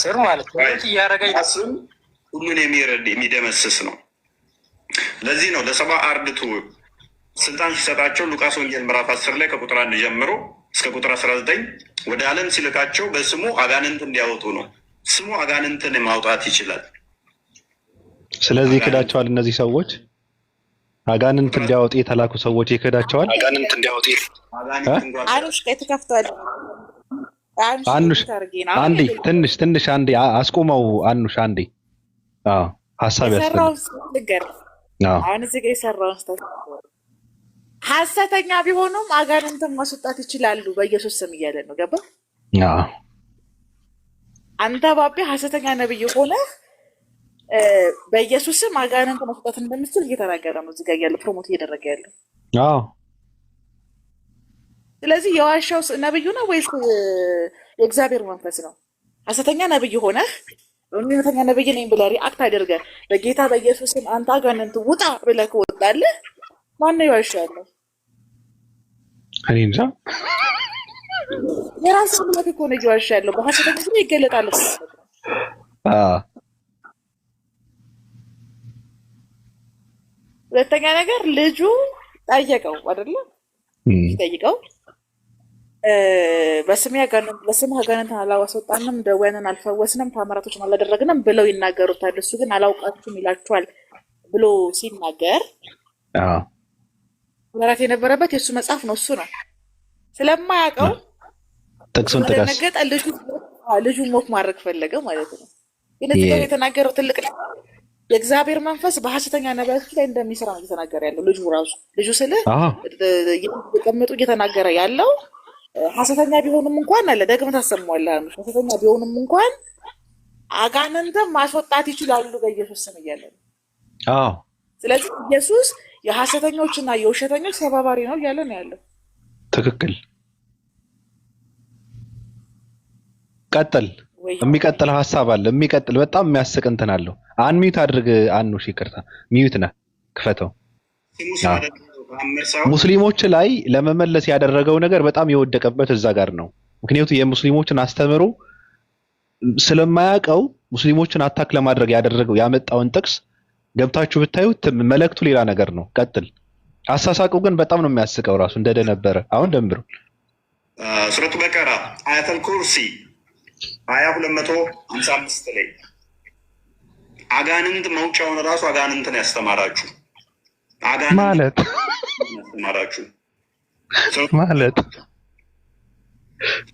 ስር ማለት ነው። እያረጋይ ስም ሁሉን የሚረድ የሚደመስስ ነው። ለዚህ ነው ለሰባ አርድቱ ስልጣን ሲሰጣቸው ሉቃስ ወንጌል ምዕራፍ 10 ላይ ከቁጥር 1 ጀምሮ እስከ ቁጥር 19 ወደ ዓለም ሲልካቸው በስሙ አጋንንት እንዲያወጡ ነው። ስሙ አጋንንትን ማውጣት ይችላል። ስለዚህ ይክዳቸዋል። እነዚህ ሰዎች አጋንንት እንዲያወጡ የተላኩ ሰዎች ይክዳቸዋል። አጋንንት እንዲያወጡ አኑሽ ከተከፍቷል። አኑሽ አንዴ ትንሽ አንዴ አስቆመው። አኑሽ አንዴ ሀሳብ ያስፈልጋል። አሁን እዚህ ጋር የሰራውን ሐሰተኛ ቢሆኑም አጋንንትን ማስወጣት ይችላሉ በኢየሱስ ስም እያለ ነው። ገባ? አንተ ባቤ ሐሰተኛ ነብይ ሆነ በኢየሱስ ስም አጋንንትን ማስወጣት እንደምትችል እየተናገረ ነው። እዚህ ጋር ያለ ፕሮሞት እያደረገ ያለው ስለዚህ የዋሻው ነብዩ ነው ወይስ የእግዚአብሔር መንፈስ ነው? ሐሰተኛ ነብይ ሆነ እውነተኛ ነብይ ነኝ ብለህ ሪአክት አድርገህ በጌታ በኢየሱስ ስም አንተ አጋንንት ውጣ ብለህ ከወጣለህ ማነው ይዋሻለው? እኔ እንጃ። የራሱ ልክ እኮ ነው ይዋሻለው። በሐሰተኛ ስም ይገለጣል። ሁለተኛ ነገር ልጁ ጠየቀው አይደለ? ይጠይቀው በስሜ አጋንንትን አላስወጣንም፣ ደዌያንን አልፈወስንም፣ ታምራቶችን አላደረግንም ብለው ይናገሩታል። እሱ ግን አላውቃችሁም ይላችኋል ብሎ ሲናገር ወራት የነበረበት የእሱ መጽሐፍ ነው። እሱ ነው ስለማያውቀው ጥቅሱን ተነገጠ። ልጁ ሞክ ማድረግ ፈለገ ማለት ነው። ግን እዚህ ጋር የተናገረው ትልቅ የእግዚአብሔር መንፈስ በሐሰተኛ ነቢያት ላይ እንደሚሰራ ነው እየተናገረ ያለው። ልጁ ስልህ እየተቀመጡ እየተናገረ ያለው ሐሰተኛ ቢሆንም እንኳን አለ ደግመህ ታሰማዋለህ። ሐሰተኛ ቢሆንም እንኳን አጋንንትን ማስወጣት ይችላሉ በኢየሱስ ስም እያለ ነው። ስለዚህ ኢየሱስ የሐሰተኞችና የውሸተኞች ተባባሪ ነው እያለ ነው ያለው። ትክክል። ቀጥል። የሚቀጥል ሀሳብ አለ። የሚቀጥል በጣም የሚያስቅ እንትን አለው። አንሚዩት አድርግ። አኑሽ ይቅርታ፣ ሚዩት ነህ፣ ክፈተው። ሙስሊሞች ላይ ለመመለስ ያደረገው ነገር በጣም የወደቀበት እዛ ጋር ነው። ምክንያቱም የሙስሊሞችን አስተምሮ ስለማያውቀው ሙስሊሞችን አታክ ለማድረግ ያመጣውን ጥቅስ ገብታችሁ ብታዩት መልእክቱ ሌላ ነገር ነው። ቀጥል። አሳሳቁ ግን በጣም ነው የሚያስቀው። ራሱ እንደነበረ አሁን ደምብሩ። ሱረቱ በቀራ አያተል ኩርሲ 255 ላይ አጋንንት መውጫውን ራሱ አጋንንትን ያስተማራችሁ ማለት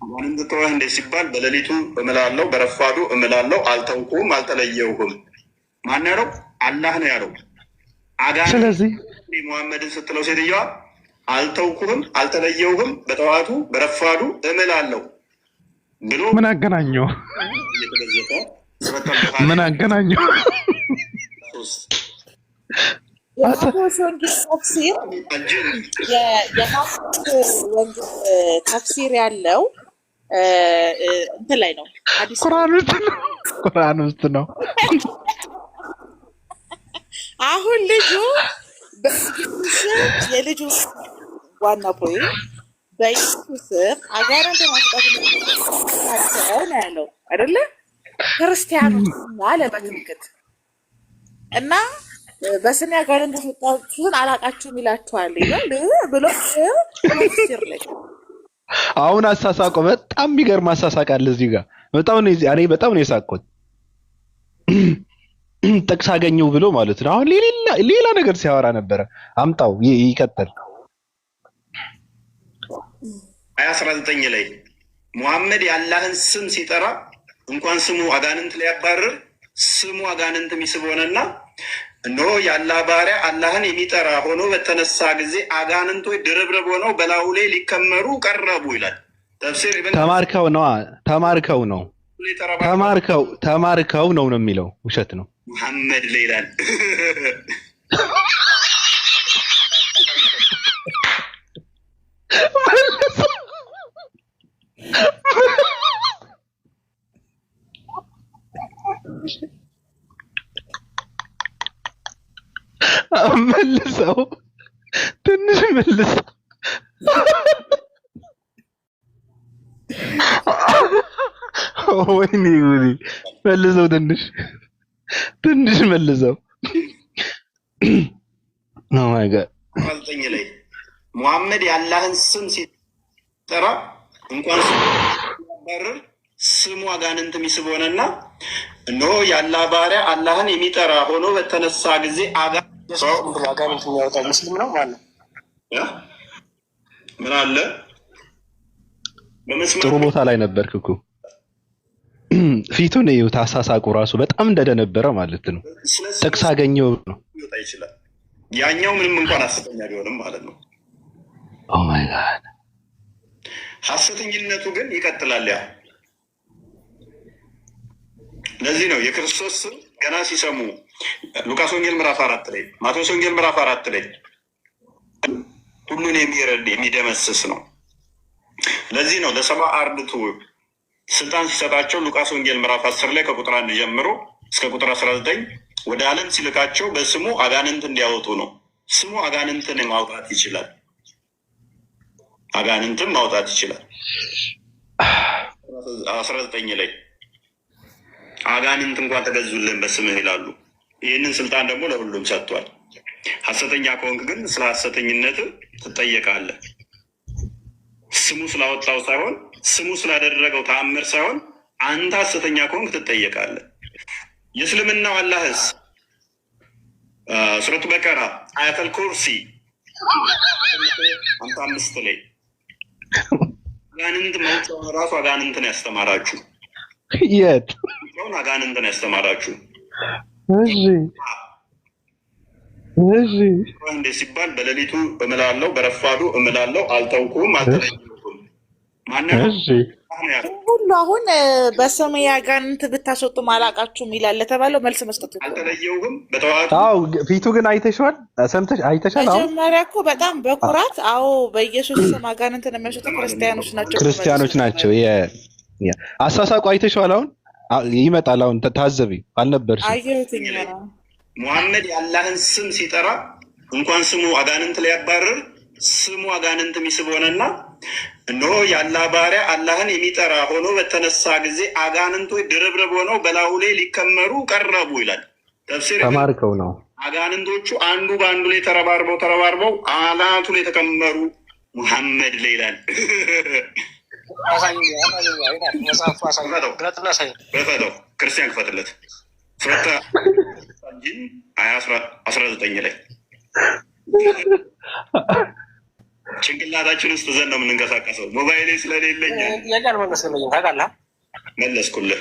አጋንንት ተወህ እንደ ሲባል በሌሊቱ እምላለው በረፋዱ እምላለው አልተውኩም አልተለየውህም። ማን ያለው? አላህ ነው ያለው። አጋንንት ስለዚህ ሙሐመድን ስትለው ሴትዮዋ አልተውኩህም አልተለየውህም በጠዋቱ በረፋዱ እምላለው ብሎ ምን አገናኘው? ምን አገናኘው? የማቴዎስ ወንጌል ተፍሲር ያለው እንትን ላይ ነው። ቁርአን ውስጥ ነው። አሁን ልጁ በኢየሱስ የልጁ ዋና ፖይንት በኢየሱስ አጋንንት ማስወጣት ነው ያለው አይደለ? ክርስቲያኑ አለ በትምክህት እና በስሜ አጋንንት ማስወጣቱን አላውቃችሁም ይላችኋል ይላል ብሎ ተፍሲር ላይ አሁን አሳሳቆ በጣም የሚገርም አሳሳቅ አለ እዚህ ጋር። በጣም ነው የሳቅኩት። ጥቅስ አገኘው ብሎ ማለት ነው። አሁን ሌላ ነገር ሲያወራ ነበረ። አምጣው ይቀጥል። 19 ላይ ሙሐመድ የአላህን ስም ሲጠራ እንኳን ስሙ አጋንንት ሊያባርር ስሙ አጋንንት የሚስብ ሆነና እነሆ የአላህ ባሪያ አላህን የሚጠራ ሆኖ በተነሳ ጊዜ አጋንንቶች ድርብርብ ሆነው በላዩ ላይ ሊከመሩ ቀረቡ ይላል። ተፍሲር ተማርከው ነው የሚለው። ውሸት ነው። ሙሐመድ ላይ ይላል። መልሰው ትንሽ መልሰው ወይኔ ጉዲ መልሰው ትንሽ መልሰው ኦ ማይ ጋድ 19 ላይ ሙሐመድ የአላህን ስም ሲጠራ እንኳን ሲያባርር ስሙ አጋንንት የሚስብ ሆነና እነሆ የአላህ ባሪያ አላህን የሚጠራ ሆኖ በተነሳ ጊዜ አጋንንት የሚያወጣው ሙስሊም ነው ማለት ነው። ምን አለ ጥሩ ቦታ ላይ ነበርክ እኮ ፊቱን እዩ ታሳሳቁ ራሱ በጣም እንደደነበረ ማለት ነው። ጥቅስ አገኘው ነው ይችላል ያኛው ምንም እንኳን ሐሰተኛ ቢሆንም ማለት ነው። ኦ ማይ ጋድ ሐሰተኝነቱ ግን ይቀጥላል። ያ ለዚህ ነው የክርስቶስ ስም ገና ሲሰሙ ሉቃስ ወንጌል ምዕራፍ 4 ላይ ማቴዎስ ወንጌል ምዕራፍ 4 ላይ ሁሉን የሚረድ የሚደመስስ ነው። ለዚህ ነው ለሰባ አርድእቱ ስልጣን ሲሰጣቸው ሉቃስ ወንጌል ምዕራፍ 10 ላይ ከቁጥር 1 ጀምሮ እስከ ቁጥር 19 ወደ ዓለም ሲልካቸው በስሙ አጋንንት እንዲያወጡ ነው። ስሙ አጋንንትን ማውጣት ይችላል። አጋንንትን ማውጣት ይችላል። 19 ላይ አጋንንት እንኳን ተገዙልን በስምህ ይላሉ። ይህንን ስልጣን ደግሞ ለሁሉም ሰጥቷል። ሐሰተኛ ከሆንክ ግን ስለ ሐሰተኝነት ትጠየቃለህ። ስሙ ስላወጣው ሳይሆን ስሙ ስላደረገው ተአምር ሳይሆን አንተ ሐሰተኛ ከሆንክ ትጠየቃለህ። የእስልምናው አላህስ ሱረቱ በቀራ አያተል ኩርሲ 55 ላይ አጋንንት መውጫውን ራሱ አጋንንትን ያስተማራችሁ የት አጋንንትን ያስተማራችሁ እንደ ሲባል በሌሊቱ እምላለው በረፋዱ እምላለው አልተውኩም አልተለየሁም ማነው ሁሉ አሁን በስሜ አጋንንት ብታስወጡ አላቃችሁም ይላል ለተባለው መልስ መስጠቱ አልተለየሁም በተዋቱ ፊቱ ግን አይተሽዋል አይተሻል መጀመሪያ እኮ በጣም በኩራት አዎ በኢየሱስ ስም አጋንንትን የሚያስወጡ ክርስቲያኖች ናቸው አሳሳቁ አይተሽዋል አሁን ይመጣል አሁን ታዘቢ አልነበርሽ አየሁትኝ ሙሐመድ የአላህን ስም ሲጠራ እንኳን ስሙ አጋንንት ሊያባርር ስሙ አጋንንት የሚስብ ሆነና እነሆ የአላህ ባሪያ አላህን የሚጠራ ሆኖ በተነሳ ጊዜ አጋንንቶች ድርብርብ ሆነው በላዩ ላይ ሊከመሩ ቀረቡ ይላል። ተፍሲር ተማርከው ነው አጋንንቶቹ አንዱ በአንዱ ላይ ተረባርበው አናቱ ላይ ተከመሩ ሙሐመድ ላይ ይላል። በፈተው ክርስቲያን ክፈትለት ሱረቱ ጂን 19 ላይ ጭንቅላታችን ውስጥ ዘን ነው የምንንቀሳቀሰው። ሞባይሌ ስለሌለኝ መለስኩልህ።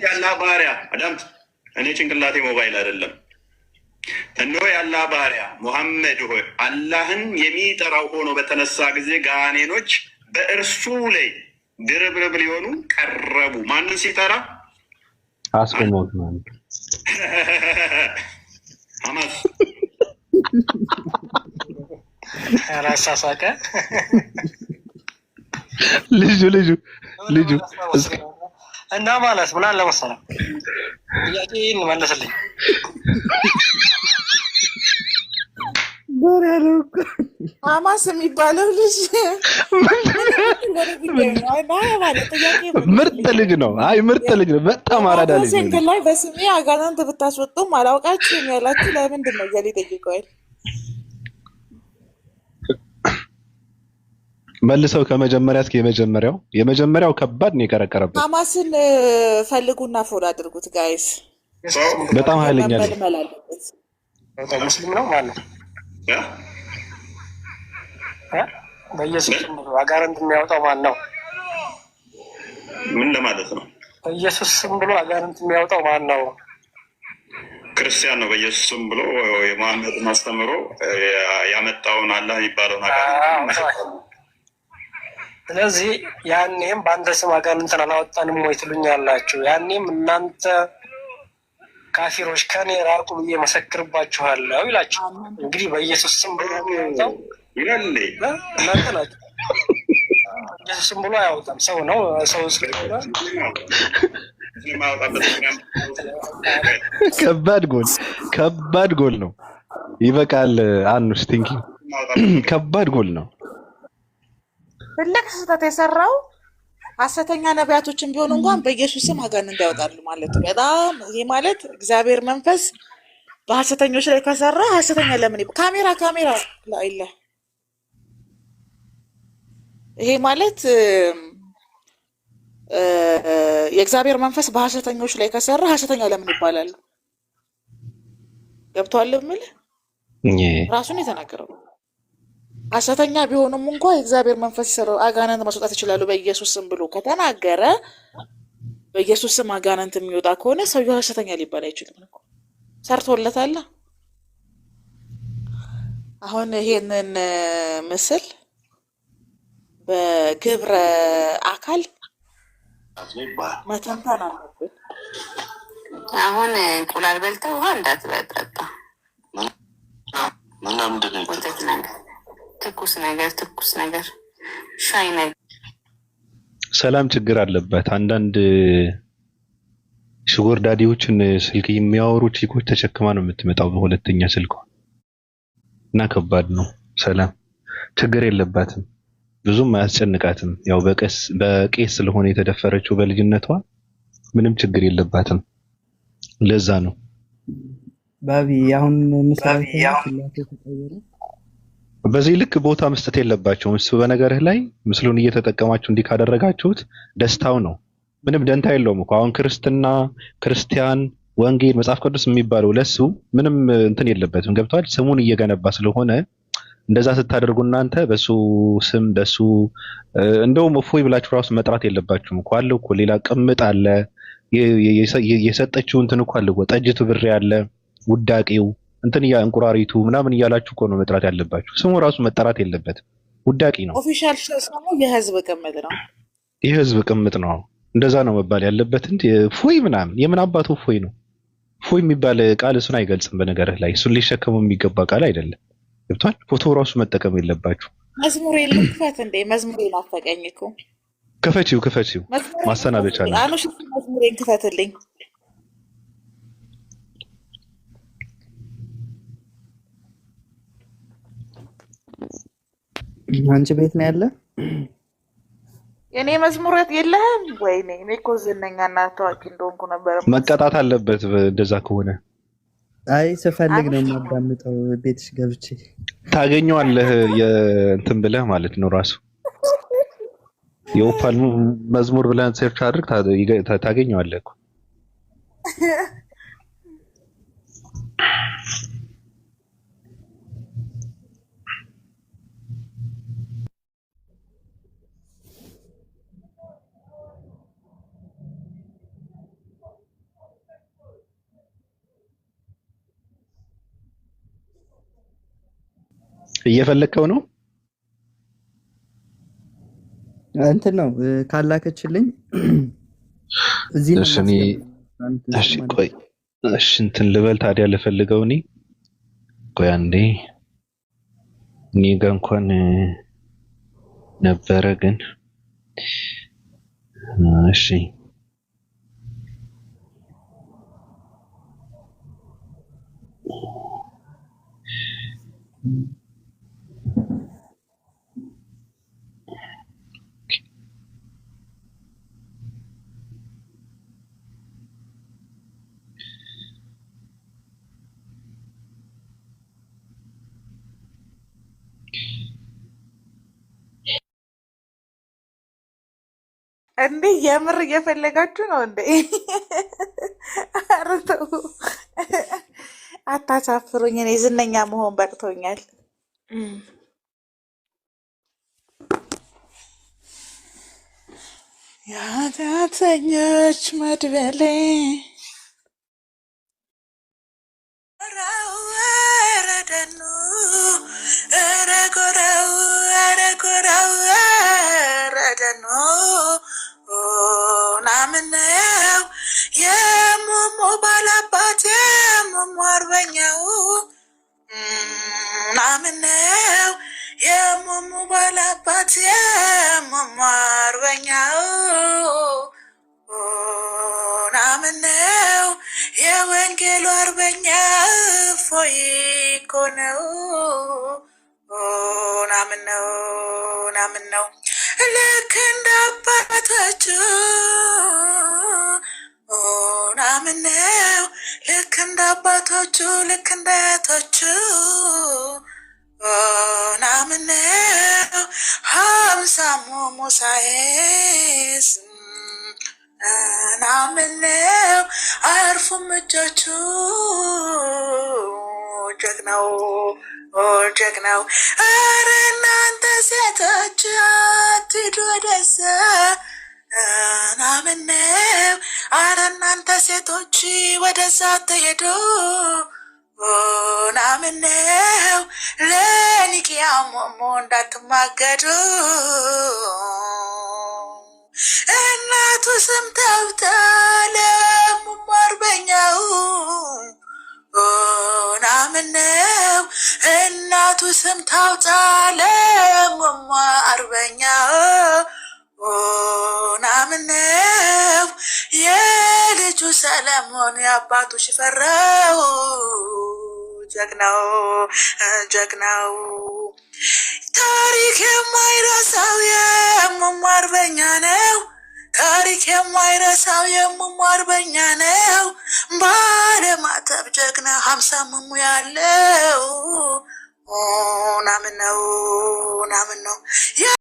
የአላህ ባሪያ አዳምጥ፣ እኔ ጭንቅላቴ ሞባይል አይደለም። እነሆ የአላህ ባሪያ ሙሐመድ ሆይ አላህን የሚጠራው ሆኖ በተነሳ ጊዜ ጋኔኖች በእርሱ ላይ ድርብርብ ሊሆኑ ቀረቡ። ማንን ሲጠራ? አስቆሞት ማለት ሐማስ አራሳሳቀ ልጁ እና ማለት ምን አለ መሰለህ ጥያቄን መለስልኝ። ሐማስ የሚባለው ልጅ ምርጥ ልጅ ነው። አይ ምርጥ ልጅ ነው። በጣም አራዳ ልጅ ነው። ላይ በስሜ አጋንንት ብታስወጡም አላውቃችሁም ያላችሁ ለምንድን ነው እያለ ይጠይቀዋል። መልሰው ከመጀመሪያ እስከ የመጀመሪያው ከባድ ነው የቀረቀረበት። ሐማስን ፈልጉና ፎሎ አድርጉት ጋይስ። በጣም ኃይለኛ ነው። ሙስሊም ነው ማለት ነው። በኢየሱስ ስም ብሎ አጋንንት የሚያወጣው ማን ነው? ምን ለማለት ነው? በኢየሱስ ስም ብሎ አጋንንት የሚያወጣው ማን ነው? ክርስቲያን ነው። በኢየሱስ ስም ብሎ የመሐመድ ማስተምሮ ያመጣውን አላህ የሚባለውን አጋንንት። ስለዚህ ያኔም በአንተ ስም አጋንንትን አላወጣንም ወይ ትሉኛላችሁ? ያኔም እናንተ ካፊሮች ከኔ ራቁ ብዬ መሰክርባችኋለሁ ይላችሁ። እንግዲህ በኢየሱስ ስም ብሎ የሚያወጣው እናንተ ናችሁ። ኢየሱስ ስም ብሎ አያወጣም፣ ሰው ነው። ሰው ስለሆነ ከባድ ጎል ነው። ይበቃል። አንስ ቲንኪንግ ከባድ ጎል ነው። ትልቅ ስህተት የሰራው ሐሰተኛ ነቢያቶችን ቢሆኑ እንኳን በኢየሱስ ስም አጋንንት ያወጣሉ ማለት ነው። በጣም ይሄ ማለት እግዚአብሔር መንፈስ በሐሰተኞች ላይ ከሰራ ሐሰተኛ ለምን ካሜራ ላይለ ይሄ ማለት የእግዚአብሔር መንፈስ በሐሰተኞች ላይ ከሰራ ሐሰተኛ ለምን ይባላል? ገብቷል ምል ራሱን የተናገረው ሐሰተኛ ቢሆኑም እንኳን የእግዚአብሔር መንፈስ ይሰራው አጋንንት ማስወጣት ይችላሉ በኢየሱስ ስም ብሎ ከተናገረ በኢየሱስ ስም አጋንንት የሚወጣ ከሆነ ሰውየው ሐሰተኛ ሊባል አይችልም እኮ ሰርቶለታል። አሁን ይሄንን ምስል በግብረ አካል መተንተን አለብን። አሁን እንቁላል በልተው ውሃ እንዳትጠጣ ምናምን ወተት ነገር ትኩስ ነገር ሻይ ነገር ሰላም ችግር አለበት። አንዳንድ ሹገር ዳዲዎችን ስልክ የሚያወሩ ቺኮች ተሸክማ ነው የምትመጣው በሁለተኛ ስልኳ እና ከባድ ነው። ሰላም ችግር የለባትም ብዙም አያስጨንቃትም። ያው በቄስ ስለሆነ የተደፈረችው በልጅነቷ ምንም ችግር የለባትም። ለዛ ነው ባቢ አሁን ምሳሌ ተቀየረ። በዚህ ልክ ቦታ መስጠት የለባቸውም። እሱ በነገርህ ላይ ምስሉን እየተጠቀማችሁ እንዲህ ካደረጋችሁት ደስታው ነው። ምንም ደንታ የለውም እኮ አሁን ክርስቲያን ወንጌል መጽሐፍ ቅዱስ የሚባለው ለሱ ምንም እንትን የለበትም። ገብቷል? ስሙን እየገነባ ስለሆነ እንደዛ ስታደርጉ እናንተ በሱ ስም በሱ እንደውም እፎይ ብላችሁ ራሱ መጥራት የለባችሁም እኮ አለው እኮ ሌላ ቅምጥ አለ የሰጠችው እንትን እኮ አለ እኮ ጠጅቱ ብሬ ያለ ውዳቄው እንትን እንቁራሪቱ ምናምን እያላችሁ እኮ ነው መጥራት ያለባችሁ። ስሙ ራሱ መጠራት የለበትም። ውዳቂ ነው። ኦፊሻል ስሙ የህዝብ ቅምጥ ነው። የህዝብ ቅምጥ ነው። እንደዛ ነው መባል ያለበት እንጂ ፎይ ምናምን የምን አባቱ ፎይ ነው። ፎይ የሚባል ቃል እሱን አይገልጽም። በነገርህ ላይ እሱን ሊሸከመው የሚገባ ቃል አይደለም። ገብቷል? ፎቶ ራሱ መጠቀም የለባችሁ። መዝሙር ልክፈት እንዴ? መዝሙር ናፈቀኝ እኮ። ክፈቺው ማሰናበቻ ነው። አኑሽ መዝሙሬን ክፈትልኝ። አንቺ ቤት ነው ያለ? የኔ መዝሙረት የለህም? ወይኔ እኔ እኮ ዝነኛና ታዋቂ እንደሆንኩ ነበር። መቀጣት አለበት እንደዛ ከሆነ። አይ ስፈልግ ነው የማዳምጠው ቤትሽ ገብቼ። ታገኘዋለህ እንትን ብለህ ማለት ነው ራሱ የኦፓል መዝሙር ብለህ ሰርች አድርግ ታገኘዋለህ እኮ። እየፈለከው ነው እንትን ነው ካላከችልኝ እዚህ ነው። እሺ ቆይ እሺ እንትን ልበል ታዲያ ልፈልገው እኔ ቆይ አንዴ እኔ ጋር እንኳን ነበረ ግን እሺ እንዴ የምር እየፈለጋችሁ ነው እንዴ? ኧረ ተው አታሳፍሩኝ። እኔ ዝነኛ መሆን በቅቶኛል። የኃጢአተኞች መድበሌ ረደኑ ረጎራው ረደኑ ናምነው የሞሞ ባላባት የሞሞ አርበኛው ናምነው የሞሞ ባላባት የሞሞ አርበኛው ናምነው የወንጌሉ አርበኛ እፎይ እኮ ነው። ናምነው ልክ እንደ አባቶች ናችሁ ልክ እንደቶቹ ናምነው ሀምሳሙ ሙሳኤስ ናምነው አያርፉም እጆቹ ጀግናው ጀግናው ኧረ እናንተ ሴቶች አትሂዱ ወደዛ ናምነው ኧረ እናንተ ሴቶች ወደዛ አትሄዱ ናምነው ለኒቅያ ሞሞ እንዳትማገዱ እናቱ ስም ተውታለ ሙሙ አርበኛው ናምነው እናቱ ስም ታውጣለ ሙሙ አርበኛው ናምነው የልጁ ሰለሞን የአባቱ ሽፈራው ጀግናው ጀግናው ታሪክ የማይረሳው የሙሙ አርበኛ ነው። ታሪክ የማይረሳው የሙሙ አርበኛ ነው። ባለማተብ ጀግና 50 ሙሙ ያለው ናምነው